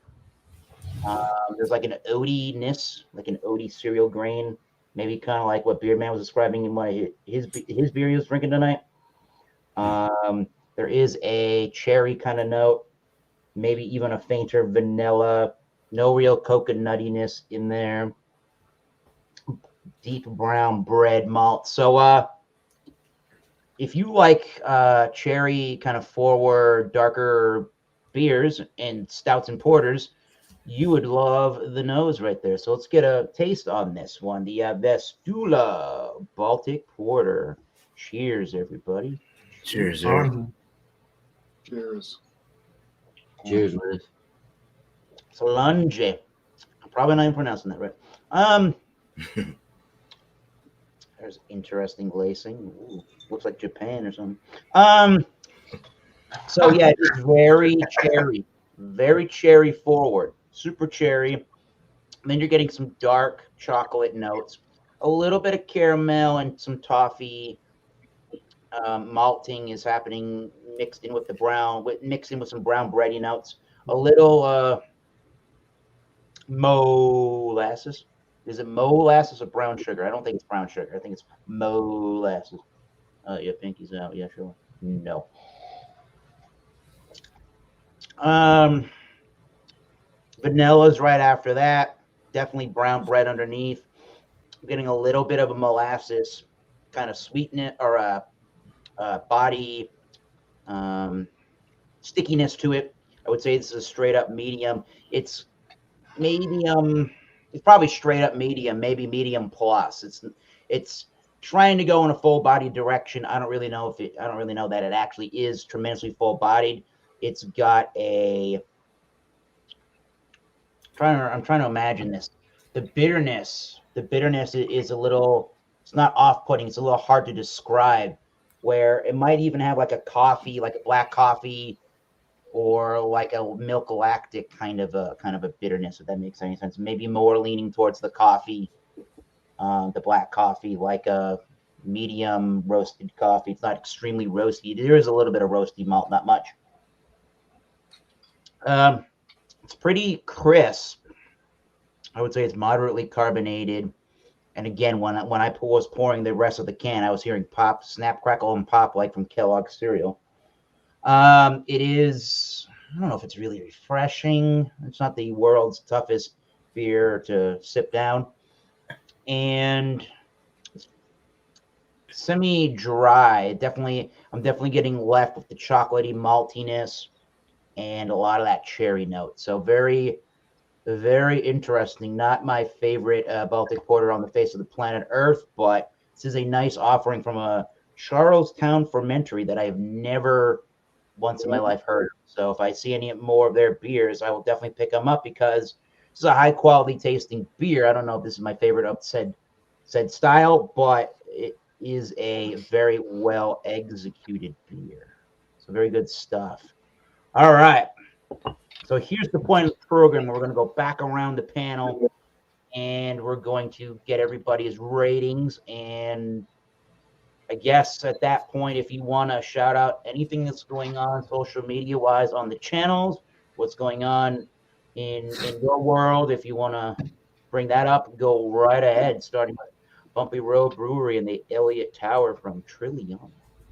There's like an oatiness, like an oaty cereal grain, maybe kind of like what Beardman was describing in one of his beer he was drinking tonight. There is a cherry kind of note, maybe even a fainter vanilla. No real coconuttiness in there. Deep brown bread malt. So, if you like cherry kind of forward, darker beers and stouts and porters, you would love the nose right there. So let's get a taste on this one. The Vestula Baltic Porter. Cheers, everybody. Cheers, Eric. Cheers. Cheers, Liz. Solange. I'm probably not even pronouncing that right. There's interesting glazing. Ooh, looks like Japan or something. So yeah, it's very cherry forward, super cherry. And then you're getting some dark chocolate notes, a little bit of caramel and some toffee. Malting is happening, mixed in with some brown bready notes. A little molasses. Is it molasses or brown sugar? I don't think it's brown sugar. I think it's molasses. Yeah, pinky's out. Yeah, sure. No. Vanilla's right after that. Definitely brown bread underneath. I'm getting a little bit of a molasses kind of sweetness or a body stickiness to it. I would say this is a straight up medium. It's medium. It's probably straight up medium, maybe medium plus. It's trying to go in a full body direction. I don't really know that it actually is tremendously full bodied. It's got I'm trying to imagine this. The bitterness is a little, it's not off-putting, it's a little hard to describe, where it might even have like a coffee, like a black coffee, or like a milk lactic kind of a bitterness, if that makes any sense. Maybe more leaning towards the coffee, the black coffee, like a medium roasted coffee. It's not extremely roasty. There is a little bit of roasty malt, not much. It's pretty crisp. I would say it's moderately carbonated. And again, when I was pouring the rest of the can, I was hearing pop, snap, crackle, and pop like from Kellogg's cereal. It is, I don't know if it's really refreshing. It's not the world's toughest beer to sip down. And it's semi-dry. I'm definitely getting left with the chocolatey maltiness and a lot of that cherry note. So very, very interesting. Not my favorite Baltic Porter on the face of the planet Earth, but this is a nice offering from a Charlestown fermentery that I have never once in my life heard of. So if I see any more of their beers, I will definitely pick them up, because this is a high quality tasting beer. I don't know if this is my favorite of said style, but is a very well executed beer. So very good stuff. All right. So here's the point of the program. We're going to go back around the panel and we're going to get everybody's ratings. And I guess at that point, if you want to shout out anything that's going on social media wise on the channels, what's going on in your world, if you want to bring that up, go right ahead, starting with Bumpy Road Brewery and the Elliot Tower from Trillium.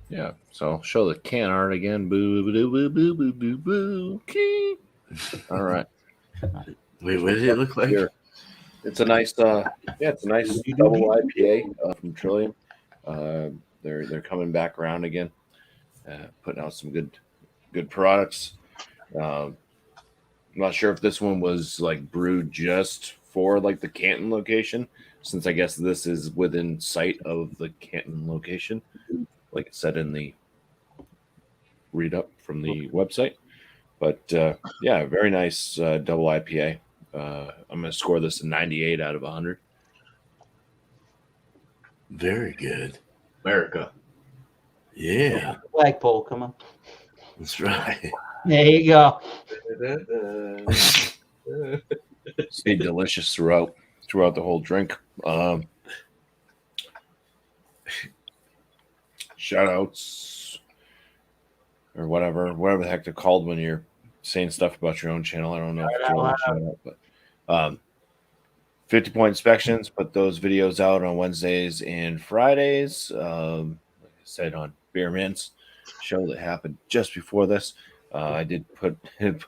Yeah, so I'll show the can art again. Boo, boo, boo, boo, boo, boo, boo. Okay. All right. Wait, what did it look like? Here. It's a nice, it's a nice double IPA from Trillium. They're coming back around again, putting out some good products. I'm not sure if this one was like brewed just for like the Canton location, since I guess this is within sight of the Canton location, like it said in the read up from the website. But yeah, very nice double IPA. I'm going to score this a 98 out of 100. Very good. America. Yeah, Flagpole, come on. that's right. There you go. Stayed delicious throughout the whole drink. Shout outs or whatever the heck they're called when you're saying stuff about your own channel. I don't know if it's really a shout out, but 50-point inspections, put those videos out on Wednesdays and Fridays. Like I said, on Beer Mints show that happened just before this. I did put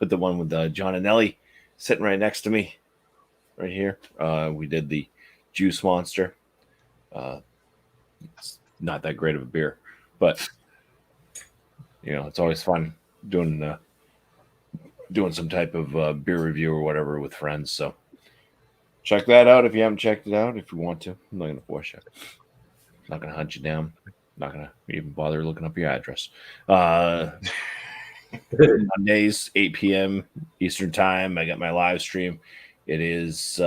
the one with John and Ellie sitting right next to me, right here. We did the Juice Monster. It's not that great of a beer, but you know, it's always fun doing some type of beer review or whatever with friends. So check that out if you haven't checked it out. If you want to, I'm not going to force you. I'm not going to hunt you down. I'm not going to even bother looking up your address. Mondays, 8 p.m. Eastern Time. I got my live stream. It is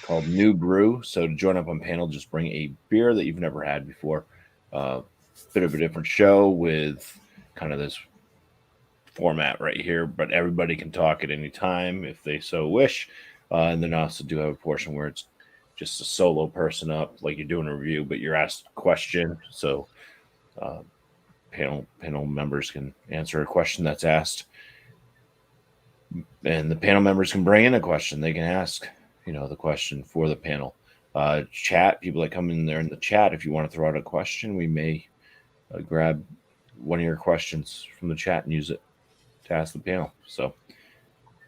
called New Brew. So to join up on panel, just bring a beer that you've never had before. Bit of a different show with kind of this format right here, but everybody can talk at any time if they so wish. And then also do have a portion where it's just a solo person up, like you're doing a review, but you're asked a question. So panel members can answer a question that's asked, and the panel members can bring in a question. They can ask, the question for the panel. Chat, people that come in there in the chat, if you want to throw out a question, we may grab one of your questions from the chat and use it to ask the panel. So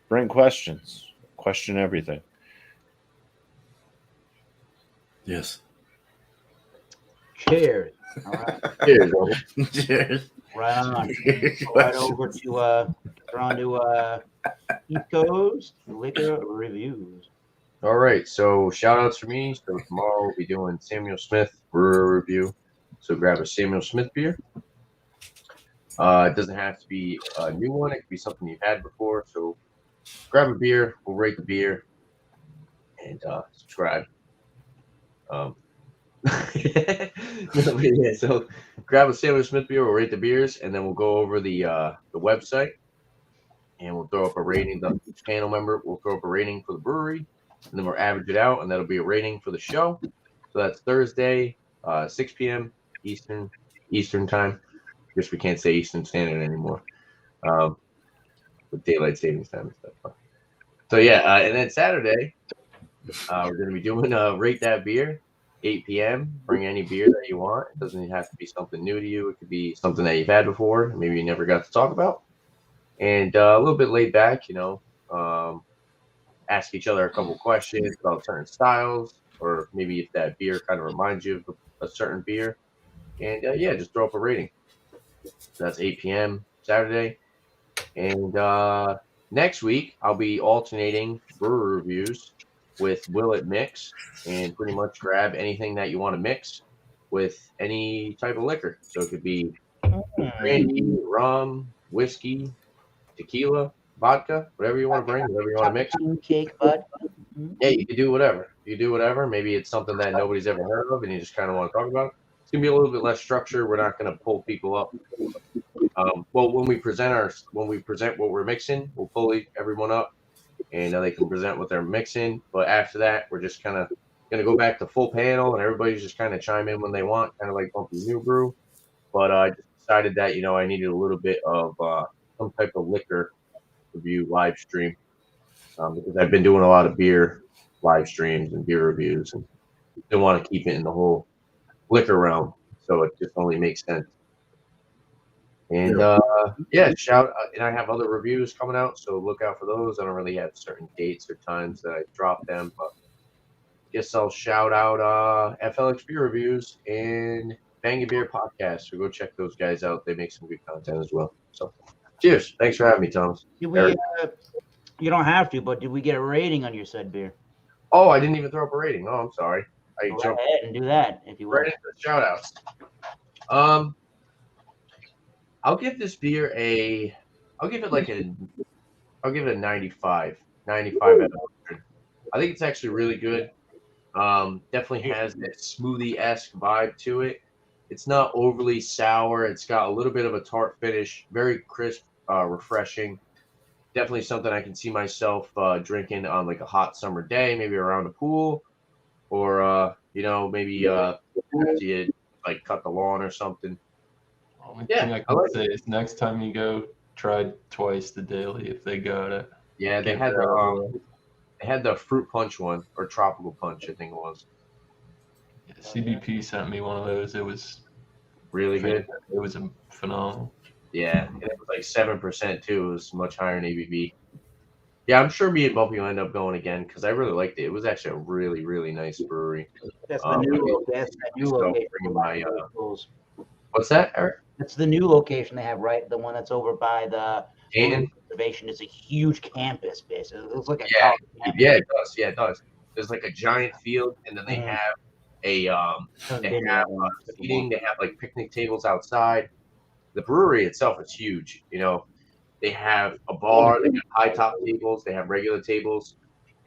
bring questions, question everything. Yes. Cheers. All right. Cheers. Cheers. Right on. Right over to we're on to East Coast liquor reviews. All right, so shout outs for me. So tomorrow we'll be doing Samuel Smith brewer review. So grab a Samuel Smith beer. It doesn't have to be a new one. It could be something you've had before. So grab a beer. We'll rate the beer and subscribe. Yeah, so grab a Sailor Smith beer, we'll rate the beers, and then we'll go over the website, and we'll throw up a rating. Each panel member will throw up a rating for the brewery, and then we'll average it out, and that'll be a rating for the show. So that's Thursday, 6 p.m. Eastern time. I guess we can't say Eastern Standard anymore with daylight savings time and stuff. So yeah, and then Saturday, we're going to be doing Rate That Beer. 8 p.m. Bring any beer that you want. It doesn't have to be something new to you. It could be something that you've had before, maybe you never got to talk about. And a little bit laid back, ask each other a couple questions about certain styles, or maybe if that beer kind of reminds you of a certain beer. And yeah, just throw up a rating. So that's 8 p.m. Saturday. And next week, I'll be alternating brewer reviews with Will It Mix, and pretty much grab anything that you want to mix with any type of liquor. So it could be brandy, rum, whiskey, tequila, vodka, whatever you want to bring, whatever you want to mix. Cake, bud. Yeah, you can do whatever. You do whatever. Maybe it's something that nobody's ever heard of and you just kind of want to talk about it. It's gonna be a little bit less structure. We're not gonna pull people up. Well, when we present what we're mixing, we'll pull everyone up, and they can present what they're mixing. But after that, we're just kind of gonna go back to full panel, and everybody's just kind of chime in when they want, kind of like Bumpy New Brew. But I just decided that I needed a little bit of some type of liquor review live stream because I've been doing a lot of beer live streams and beer reviews, and still want to keep it in the whole liquor realm. So it just only makes sense. And and I have other reviews coming out, so look out for those. I don't really have certain dates or times that I drop them, but guess I'll shout out FLX Beer Reviews and Bang a Beer Podcast. So go check those guys out. They make some good content as well. So cheers. Thanks for having me, Thomas. Did we, you don't have to, but did we get a rating on your said beer? Oh, I didn't even throw up a rating. Oh, I'm sorry. Go ahead and do that if you will. Right into the shout outs. I'll give this beer I'll give it a 95. 95 out of 100. I think it's actually really good. Definitely has that smoothie-esque vibe to it. It's not overly sour. It's got a little bit of a tart finish. Very crisp, refreshing. Definitely something I can see myself drinking on like a hot summer day, maybe around a pool, or maybe after you like cut the lawn or something. Only thing I can say is next time you go, try twice the daily if they got it. Yeah, they had the fruit punch one, or tropical punch, I think it was. Yeah, CBP sent me one of those. It was really good. It was phenomenal. Yeah, and it was like 7% too. It was much higher in ABV. Yeah, I'm sure me and Bumpy will end up going again because I really liked it. It was actually a really, really nice brewery. That's the new location. What's that, Eric? That's the new location they have, right? The one that's over by the reservation. It's a huge campus, basically. It looks like a college campus. Yeah, it does. Yeah, it does. There's like a giant field, and then they have seating. They have like picnic tables outside. The brewery itself is huge. They have a bar. They have high top tables. They have regular tables,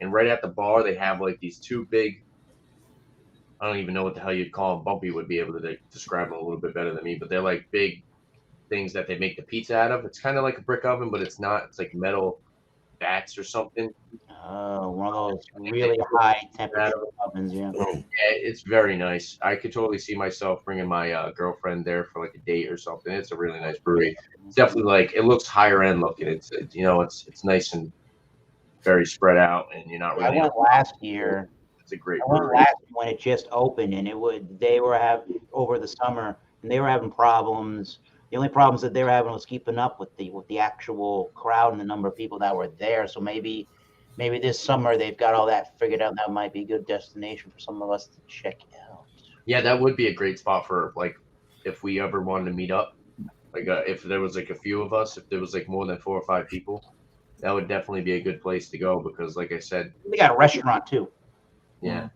and right at the bar they have like these two big. I don't even know what the hell you'd call them. Bumpy would be able to describe them a little bit better than me, but they're like big things that they make the pizza out of. It's kind of like a brick oven, but it's not. It's like metal bats or something. Oh, one of those really high temperature ovens, yeah. Yeah, it's very nice. I could totally see myself bringing my girlfriend there for like a date or something. It's a really nice brewery. It's definitely like, it looks higher end looking. It's nice and very spread out, and you're not really. I went last year. It's a great I went brewery. last when it just opened, and they were having over the summer, and they were having problems. The only problems that they were having was keeping up with the actual crowd and the number of people that were there. So maybe this summer they've got all that figured out. That might be a good destination for some of us to check out. Yeah, that would be a great spot for like if we ever wanted to meet up. Like if there was like a few of us, if there was like more than 4 or 5 people, that would definitely be a good place to go because, like I said, they got a restaurant too. Yeah.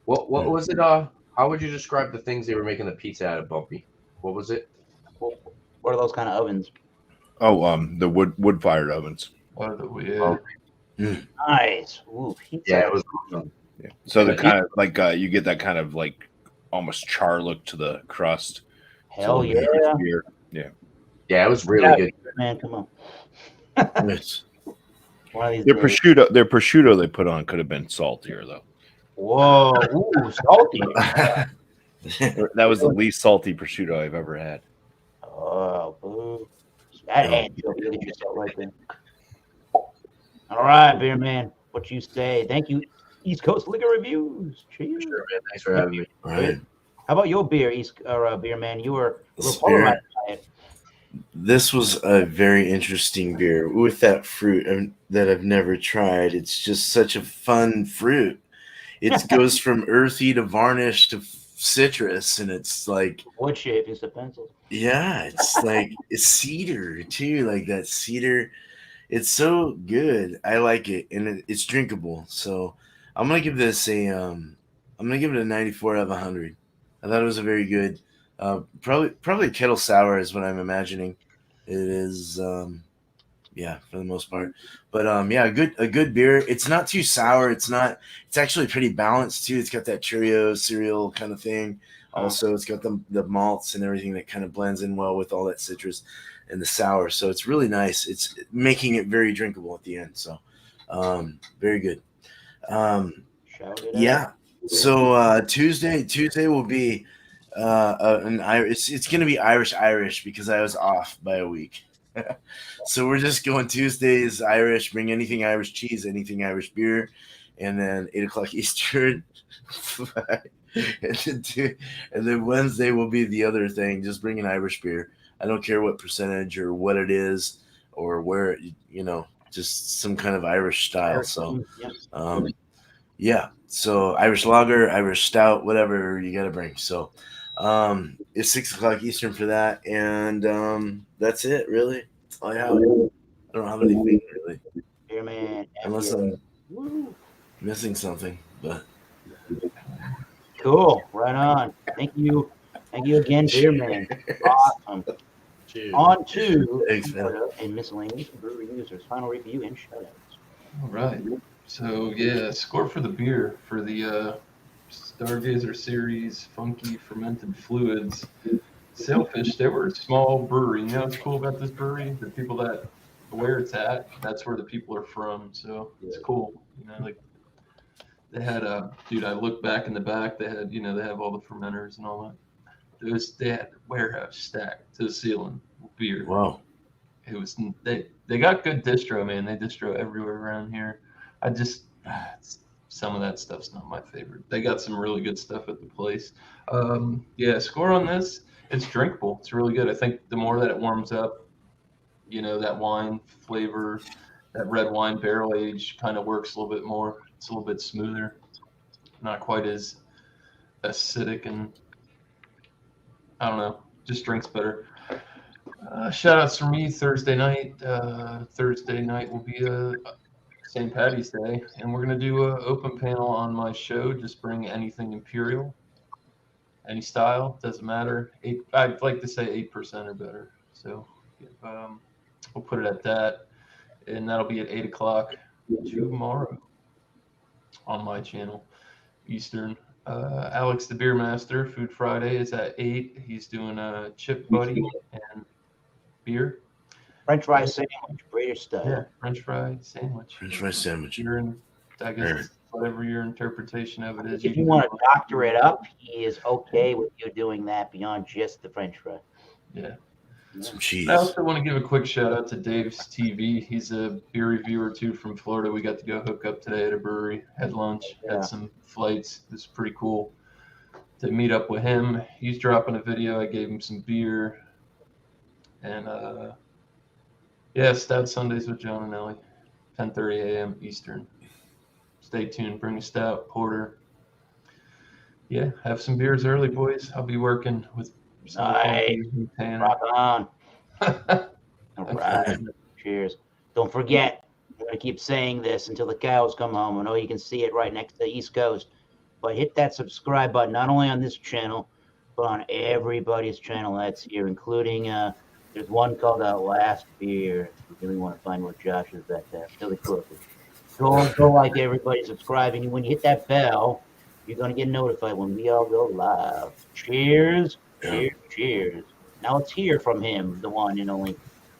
What was it? How would you describe the things they were making the pizza out of, Bumpy? What was it? What are those kind of ovens? Oh, the wood fired ovens. Nice. Ooh, pizza. Yeah, it was awesome. Yeah. So the kind of like you get that kind of like almost char look to the crust. Hell yeah. Yeah. Yeah, it was really good. Man, come on. Yes. One of these Their prosciutto they put on could have been saltier though. Whoa, ooh, salty. That was the least salty prosciutto I've ever had. Oh, boo. That anchovy, look at yourself right there. All right, beer man. What you say? Thank you, East Coast Liquor Reviews. Cheers. Sure, man. Thanks for having me. All right. How about your beer, beer man? You were polarized by it. This was a very interesting beer with that fruit that I've never tried. It's just such a fun fruit. It goes from earthy to varnish to citrus, and it's like wood shape is the pencil. Yeah, it's like it's cedar too, like that cedar. It's so good. I like it, and it's drinkable. So I'm gonna give this a 94 out of 100. I thought it was a very good. Probably kettle sour is what I'm imagining. It is, yeah, for the most part. But yeah, a good beer. It's not too sour. It's actually pretty balanced too. It's got that Cheerio cereal kind of thing. Also, it's got the malts and everything that kind of blends in well with all that citrus and the sour. So it's really nice. It's making it very drinkable at the end. So very good. Shout it out. Yeah. So Tuesday will be an Irish. It's going to be Irish because I was off by a week. So we're just going Tuesdays Irish. Bring anything Irish cheese, anything Irish beer, and then 8 o'clock Eastern. and then Wednesday will be the other thing. Just bring an Irish beer. I don't care what percentage or what it is or where just some kind of Irish style. So yeah. So Irish lager, Irish stout, whatever you got to bring. So it's 6 o'clock Eastern for that, and that's it. Really, that's all I have. I don't have anything really, Beer man. unless I'm missing something. But Cool. Right on. Thank you. Thank you again, Beer Man. Awesome. Cheers. On to Thanks, man. and miscellaneous brewery users. Final review and shoutouts. All right. So yeah, score for the beer for the Stargazer Series Funky Fermented Fluids. Sailfish, they were a small brewery. You know what's cool about this brewery? The people that where it's at, that's where the people are from. So it's cool. Like they had dude, I looked back in the back, they had, they have all the fermenters and all that. They had the warehouse stacked to the ceiling with beer. wow, It was they got good distro, man. They distro everywhere around here. Some of that stuff's not my favorite. They got some really good stuff at the place. Yeah, score on this, it's drinkable. It's really good. I think the more that it warms up, that wine flavor, that red wine barrel age kind of works a little bit more. It's a little bit smoother, not quite as acidic, and I don't know, just drinks better. Shout outs for me Thursday night. Thursday night will be St. Patty's Day, and we're going to do an open panel on my show. Just bring anything Imperial, any style, doesn't matter. I'd like to say 8% or better. So we'll put it at that, and that'll be at 8 o'clock tomorrow on my channel, Eastern. Alex the Beer Master, Food Friday is at 8. He's doing a chip buddy and beer. French fry sandwich, British style. Yeah, French fry sandwich. French fry sandwich. I guess whatever your interpretation of it is. If you want to doctor it up, he is okay with you doing that beyond just the French fry. Yeah. Some cheese. I also want to give a quick shout out to Dave's TV. He's a beer reviewer too from Florida. We got to go hook up today at a brewery, had lunch, had some flights. It was pretty cool to meet up with him. He's dropping a video. I gave him some beer. And Stout Sundays with John and Ellie, 10:30 a.m. Eastern. Stay tuned. Bring a stout, porter. Yeah, have some beers early, boys. I'll be working with some Rock on. All right. Cheers. Don't forget, I'm going to keep saying this until the cows come home. I know you can see it right next to the East Coast, but hit that subscribe button, not only on this channel, but on everybody's channel that's here, including there's one called Last Beer. If you really want to find where Josh is back there. Really cool. Go like everybody, subscribing. And when you hit that bell, you're going to get notified when we all go live. Cheers. Cheers. Cheers. Now let's hear from him, the one and only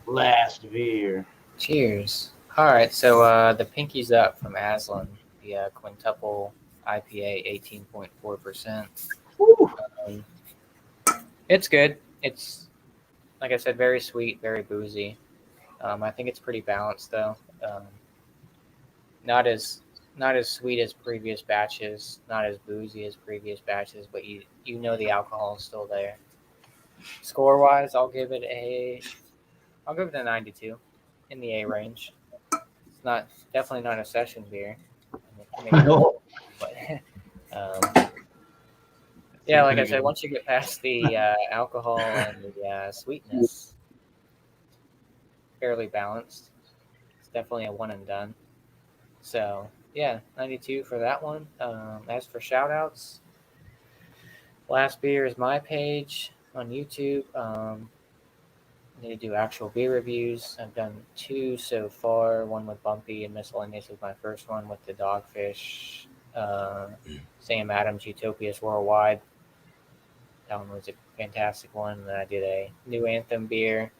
Last Beer. Cheers. All right, so the Pinky's Up from Aslan, the quintuple IPA, 18.4%. It's good. It's, like I said, very sweet, very boozy. I think it's pretty balanced, though. Not as sweet as previous batches, not as boozy as previous batches, but you know the alcohol is still there. Score-wise, I'll give it a 92 in the A range. It's definitely not a session beer. No. But, yeah, like I said, once you get past the alcohol and the sweetness, fairly balanced. It's definitely a one and done. So, yeah, 92 for that one. As for shout-outs, Last Beer is my page on YouTube. I need to do actual beer reviews. I've done 2 so far. One with Bumpy and Miscellaneous was my first one with the Dogfish, Sam Adams, Utopias Worldwide. That one was a fantastic one. And then I did a New Anthem beer.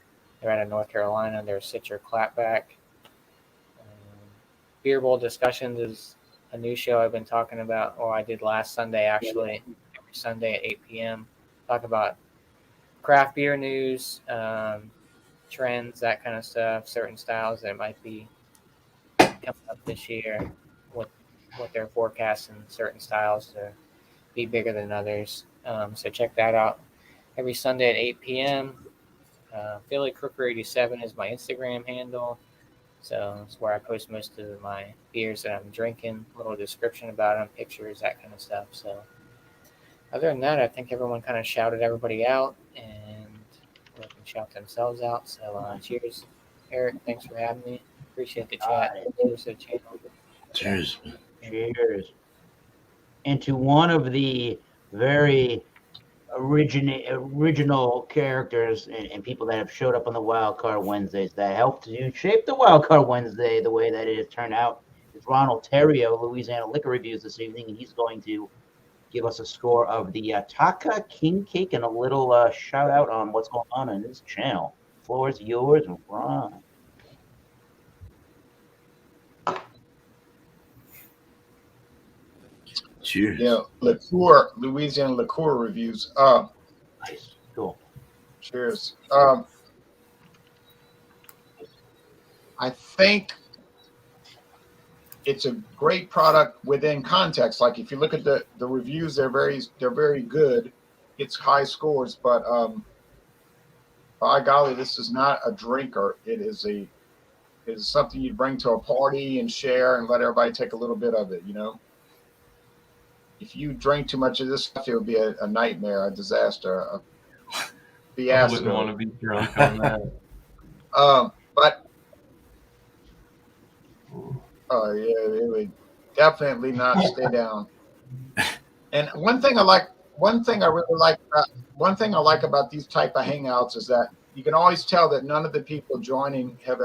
They're out of North Carolina. They're Citra Clapback. Beer Bowl Discussions is a new show I've been talking about, or I did last Sunday actually, every Sunday at 8 p.m. Talk about craft beer news, trends, that kind of stuff, certain styles that might be coming up this year, what they're forecasting, certain styles to be bigger than others. So check that out every Sunday at 8 p.m. Philly Crooker 87 is my Instagram handle. So it's where I post most of my beers that I'm drinking, a little description about them, pictures, that kind of stuff. So other than that, I think everyone kind of shouted everybody out and they can shout themselves out. So cheers, Eric. Thanks for having me. Appreciate the chat. Cheers to the channel. Cheers. Cheers. And to one of the very original characters and people that have showed up on the Wild Card Wednesdays that helped to shape the Wild Card Wednesday the way that it has turned out is Ronald Terrio, Louisiana Liquor Reviews this evening, and he's going to give us a score of the Taka King cake and a little shout out on what's going on his channel. The floor is yours, Ron. Cheers. Yeah, liqueur, Louisiana liqueur reviews. Nice, cool. Cheers. I think it's a great product within context. Like if you look at the reviews, they're very good. It's high scores, but by golly, this is not a drinker. It is something you bring to a party and share and let everybody take a little bit of it. You know, if you drink too much of this stuff, it would be a nightmare, a disaster, a fiasco. I wouldn't want to be drunk on that. But oh yeah, it would definitely not stay down. And one thing I like about these type of hangouts is that you can always tell that none of the people joining have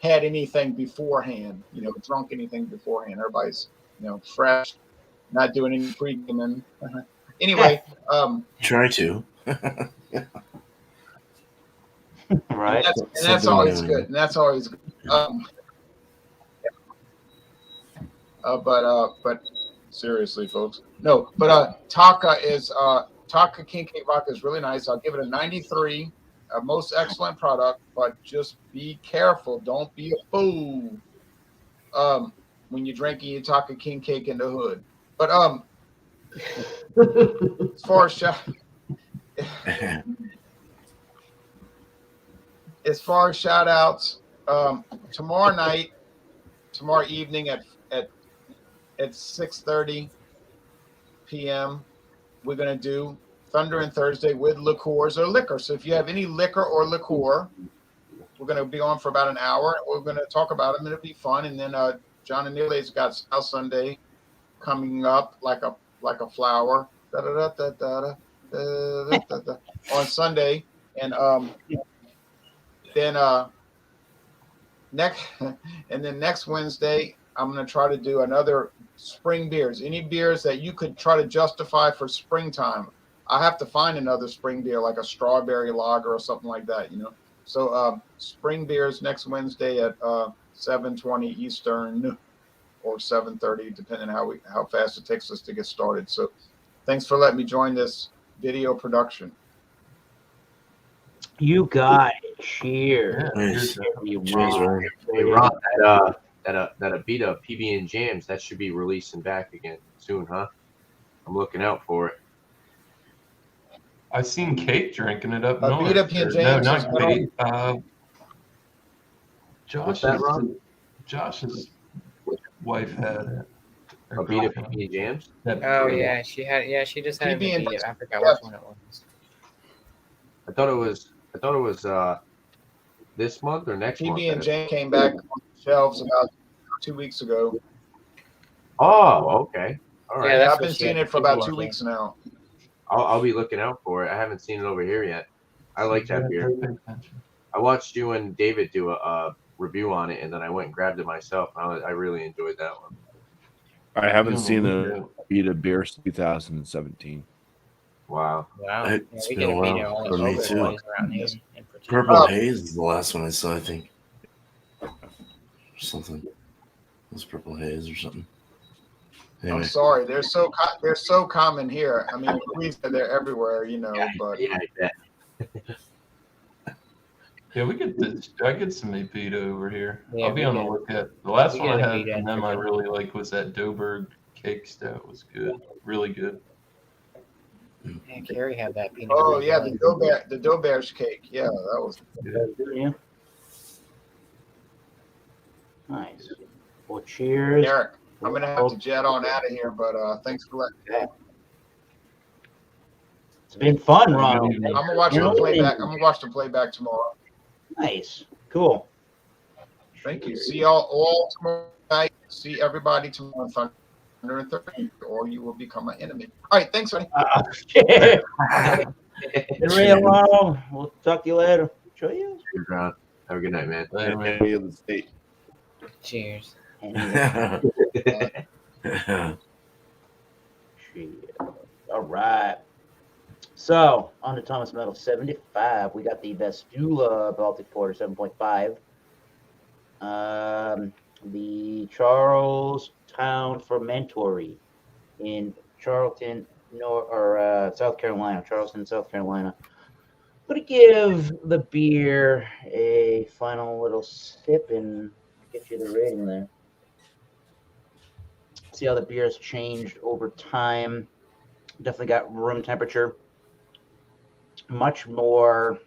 had anything beforehand, drunk anything beforehand. Everybody's, fresh, not doing any pre-gaming. Anyway, Try to. Right. And that's always good. And that's always good. But seriously, folks, no. But Taka King Cake Vodka is really nice. I'll give it a 93. Most excellent product, but just be careful. Don't be a fool when you're drinking your Taka King Cake in the hood. But as far as shout outs, tomorrow evening at 6:30 p.m. we're going to do Thunder and Thursday with liqueurs or liquor. So if you have any liquor or liqueur, we're going to be on for about an hour. We're going to talk about them. It'll be fun. And then John and Neely's got South Sunday coming up like a flower on Sunday. And then next Wednesday, I'm going to try to do another spring beers. Any beers that you could try to justify for springtime. I have to find another spring beer, like a strawberry lager or something like that, So spring beers next Wednesday at 7:20 Eastern or 7:30, depending how fast it takes us to get started. So thanks for letting me join this video production. You got it. Cheers. Nice. You Cheers, won. Ron. Hey, Ron, that Abita PB and Jams, that should be releasing back again soon, huh? I'm looking out for it. I've seen Kate drinking it up north. Abita P. No, James not is Kate. What's that, Ron? Josh's wife had it. Or Abita girlfriend. PB and Jams. Oh yeah, she just had PB and it. I forgot which one it was. I thought it was this month or next month. PB and J came back on the shelves about 2 weeks ago. Oh, okay. All right. Yeah, that's I've been what she seeing had. it for about PB&J. 2 weeks now. I'll be looking out for it. I haven't seen it over here yet. I like that beer. Pay attention. I watched you and David do a review on it, and then I went and grabbed it myself. I really enjoyed that one. I haven't Yeah, seen we the Beta beer since 2017. Wow. Wow. It's we been get a a beat while all for me over the too. place around here. in particular. Purple Haze is the last one I saw, I think. Or something. It was Purple Haze or something. Anyway. I'm sorry, they're so common here. I mean, they're everywhere, you know. But Yeah, I bet. Yeah, we get this. I get some Apita over here. Yeah, I'll be we on the get- lookout. The last we one I get had Apita from them I every- really liked was that Doughberg cake stout. Was good, really good. Yeah, Carrie had that peanut. oh butter yeah, jelly. the Dauberge cake. Yeah, that was Yeah. Nice. Well, cheers. Eric. I'm gonna have to jet on out of here, but thanks for letting. It's been fun, Ron. Good evening. I'm gonna watch the playback. I'm gonna watch the playback tomorrow. Nice. Cool. Thank you. See y'all all tomorrow night. See everybody tomorrow on Thunder and 30, or you will become my enemy. All right, thanks, honey. Been real long. We'll talk to you later. Show you. Cheers, Ron. Have a good night, man. Later, man. Enemy of the state. Cheers. All right. So, on to Thomas Metal 75, we got the Vestula Baltic Porter 7.5. The Charlestown Fermentory in Charleston, South Carolina. Charleston, South Carolina. I'm going to give the beer a final little sip and get you the rating there. See how the beer has changed over time. Definitely got room temperature. Much more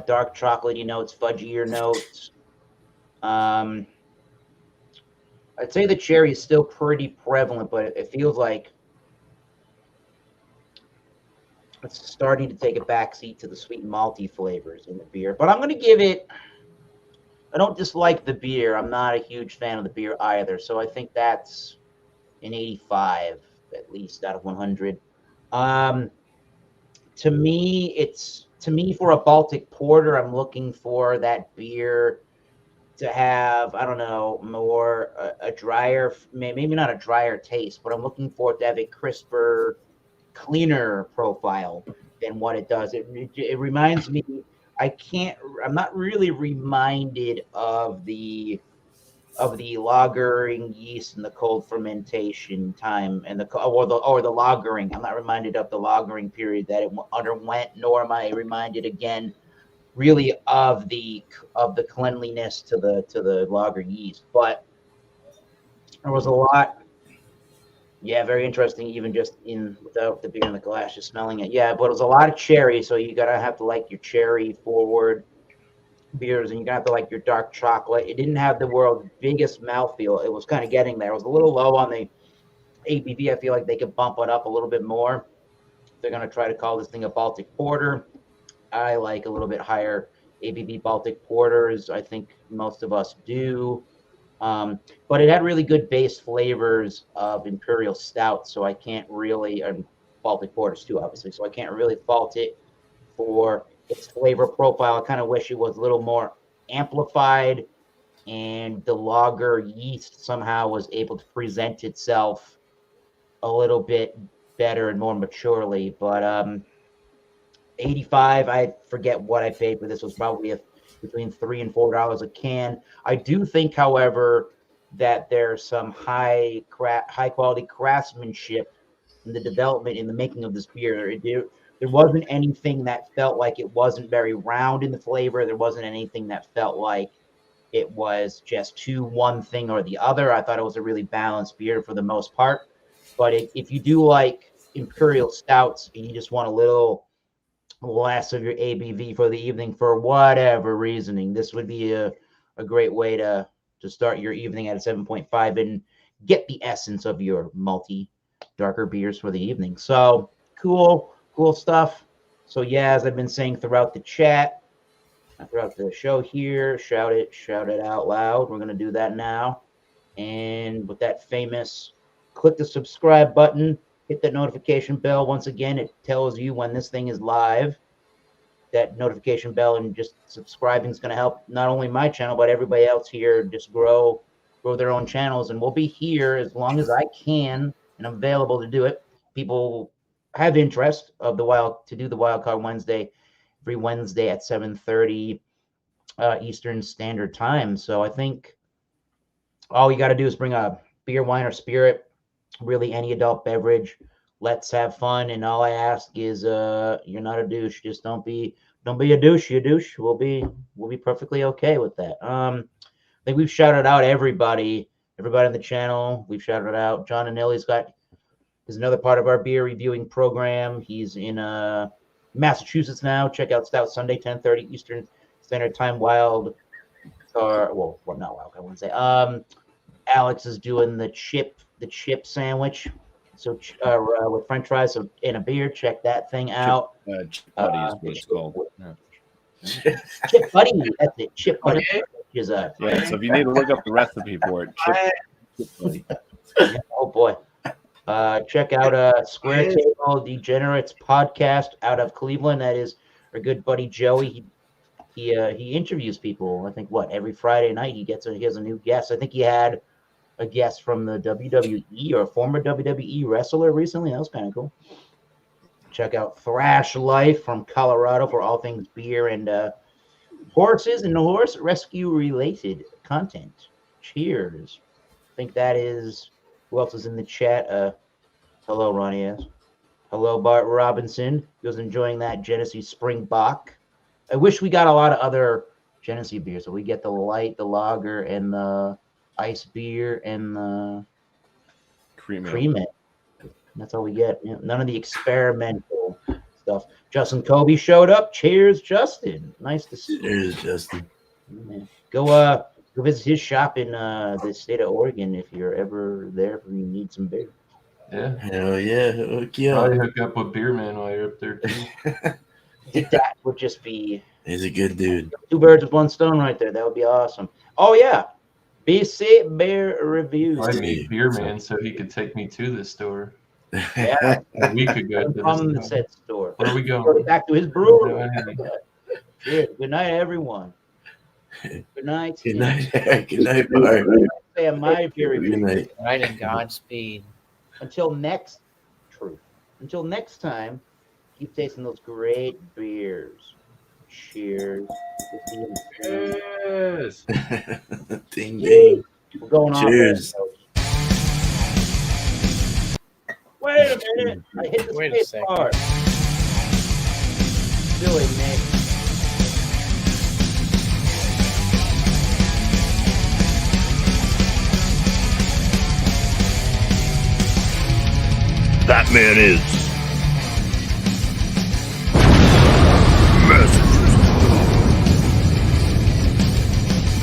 dark chocolatey notes, fudgier notes. I'd say the cherry is still pretty prevalent, but it feels like it's starting to take a backseat to the sweet and malty flavors in the beer. But I'm going to give it. I don't dislike the beer. I'm not a huge fan of the beer either. So I think that's an 85 at least out of 100. To me for a Baltic porter, I'm looking for that beer to have, I don't know, more a drier, maybe not a drier taste, but I'm looking for it to have a crisper, cleaner profile than what it does. It reminds me. I'm not really reminded of the lagering yeast and the cold fermentation time and the lagering. I'm not reminded of the lagering period that it underwent, nor am I reminded again really of the cleanliness to the lager yeast. But there was a lot. Yeah, very interesting. Even just without the beer in the glass, just smelling it. Yeah, but it was a lot of cherry, so you gotta have to like your cherry forward beers, and you're gonna have to like your dark chocolate. It didn't have the world's biggest mouthfeel. It was kind of getting there. It was a little low on the ABV. I feel like they could bump it up a little bit more. They're gonna try to call this thing a Baltic Porter. I like a little bit higher ABV Baltic Porters. I think most of us do. But it had really good base flavors of Imperial Stout, so I can't really, and Baltic Porters too, obviously, so I can't really fault it for its flavor profile. I kind of wish it was a little more amplified, and the lager yeast somehow was able to present itself a little bit better and more maturely. But 85, I forget what I paid for this. Was probably between $3 and $4 a can. I do think, however, that there's some high quality craftsmanship in the development in the making of this beer. There wasn't anything that felt like it wasn't very round in the flavor. There wasn't anything that felt like it was just one thing or the other. I thought it was a really balanced beer for the most part. But if you do like Imperial Stouts and you just want a little less of your ABV for the evening for whatever reasoning, this would be a great way to start your evening at a 7.5 and get the essence of your malty darker beers for the evening. So cool stuff. So yeah, as I've been saying throughout the chat, throughout the show here, shout it out loud. We're going to do that now. And with that famous click the subscribe button, hit that notification bell. Once again, it tells you when this thing is live. That notification bell and just subscribing is going to help not only my channel, but everybody else here just grow their own channels. And we'll be here as long as I can and I'm available to do it. People have interest of to do the Wild Card Wednesday every Wednesday at 7:30 Eastern Standard Time. So I think all you got to do is bring a beer, wine, or spirit, really any adult beverage. Let's have fun. And all I ask is you're not a douche. Just don't be a douche. You douche. We'll be perfectly okay with that. I think we've shouted out everybody on the channel. We've shouted out John and Ellie's is another part of our beer reviewing program. He's in Massachusetts now. Check out Stout Sunday, 10:30 Eastern Standard Time. Not Wild Card Wednesday. Alex is doing the chip sandwich. So with French fries and a beer, check that thing out. Chip Buddy is what it's called. Chip Buddy, that's it. Chip Buddy is So if you need to look up the recipe for it, Chip Buddy. Oh boy. Check out Square Table Degenerates podcast out of Cleveland. That is our good buddy Joey. He interviews people. I think every Friday night he has a new guest. I think he had a guest from the WWE or a former WWE wrestler recently. That was kind of cool. Check out Thrash Life from Colorado for all things beer and horses and horse rescue related content. Cheers. I think that is who else is in the chat. Hello, Ronnie S. Hello, Bart Robinson. He was enjoying that Genesee Springbok. I wish we got a lot of other Genesee beers. So we get the light, the lager, and the ice beer, and the cream it. That's all we get. None of the experimental stuff. Justin Kobe showed up. Cheers, Justin. Nice to see you. Cheers, Justin. Yeah. Go visit his shop in the state of Oregon if you're ever there. If you need some beer. Yeah. Hell yeah. Hook you Probably up. hook up with Beer Man while you're up there too. That would just be He's a good dude. 2 birds with 1 stone right there. That would be awesome. Oh yeah. BC Beer Reviews. I need Beer Man so he could take me to the store. Yeah. A week ago. From the said store. Where are we Go going? back to his brewery. No, Cheers. Good night, everyone. Good night. Good night, Eric. Good night, Bart. Say my beer Good review. night. Right, and Godspeed. Until next time, keep tasting those great beers. Cheers. Yes. Ding ding. We're going on. Cheers. Wait a minute. I hit the Wait a space second. bar. Silly Nick. That man is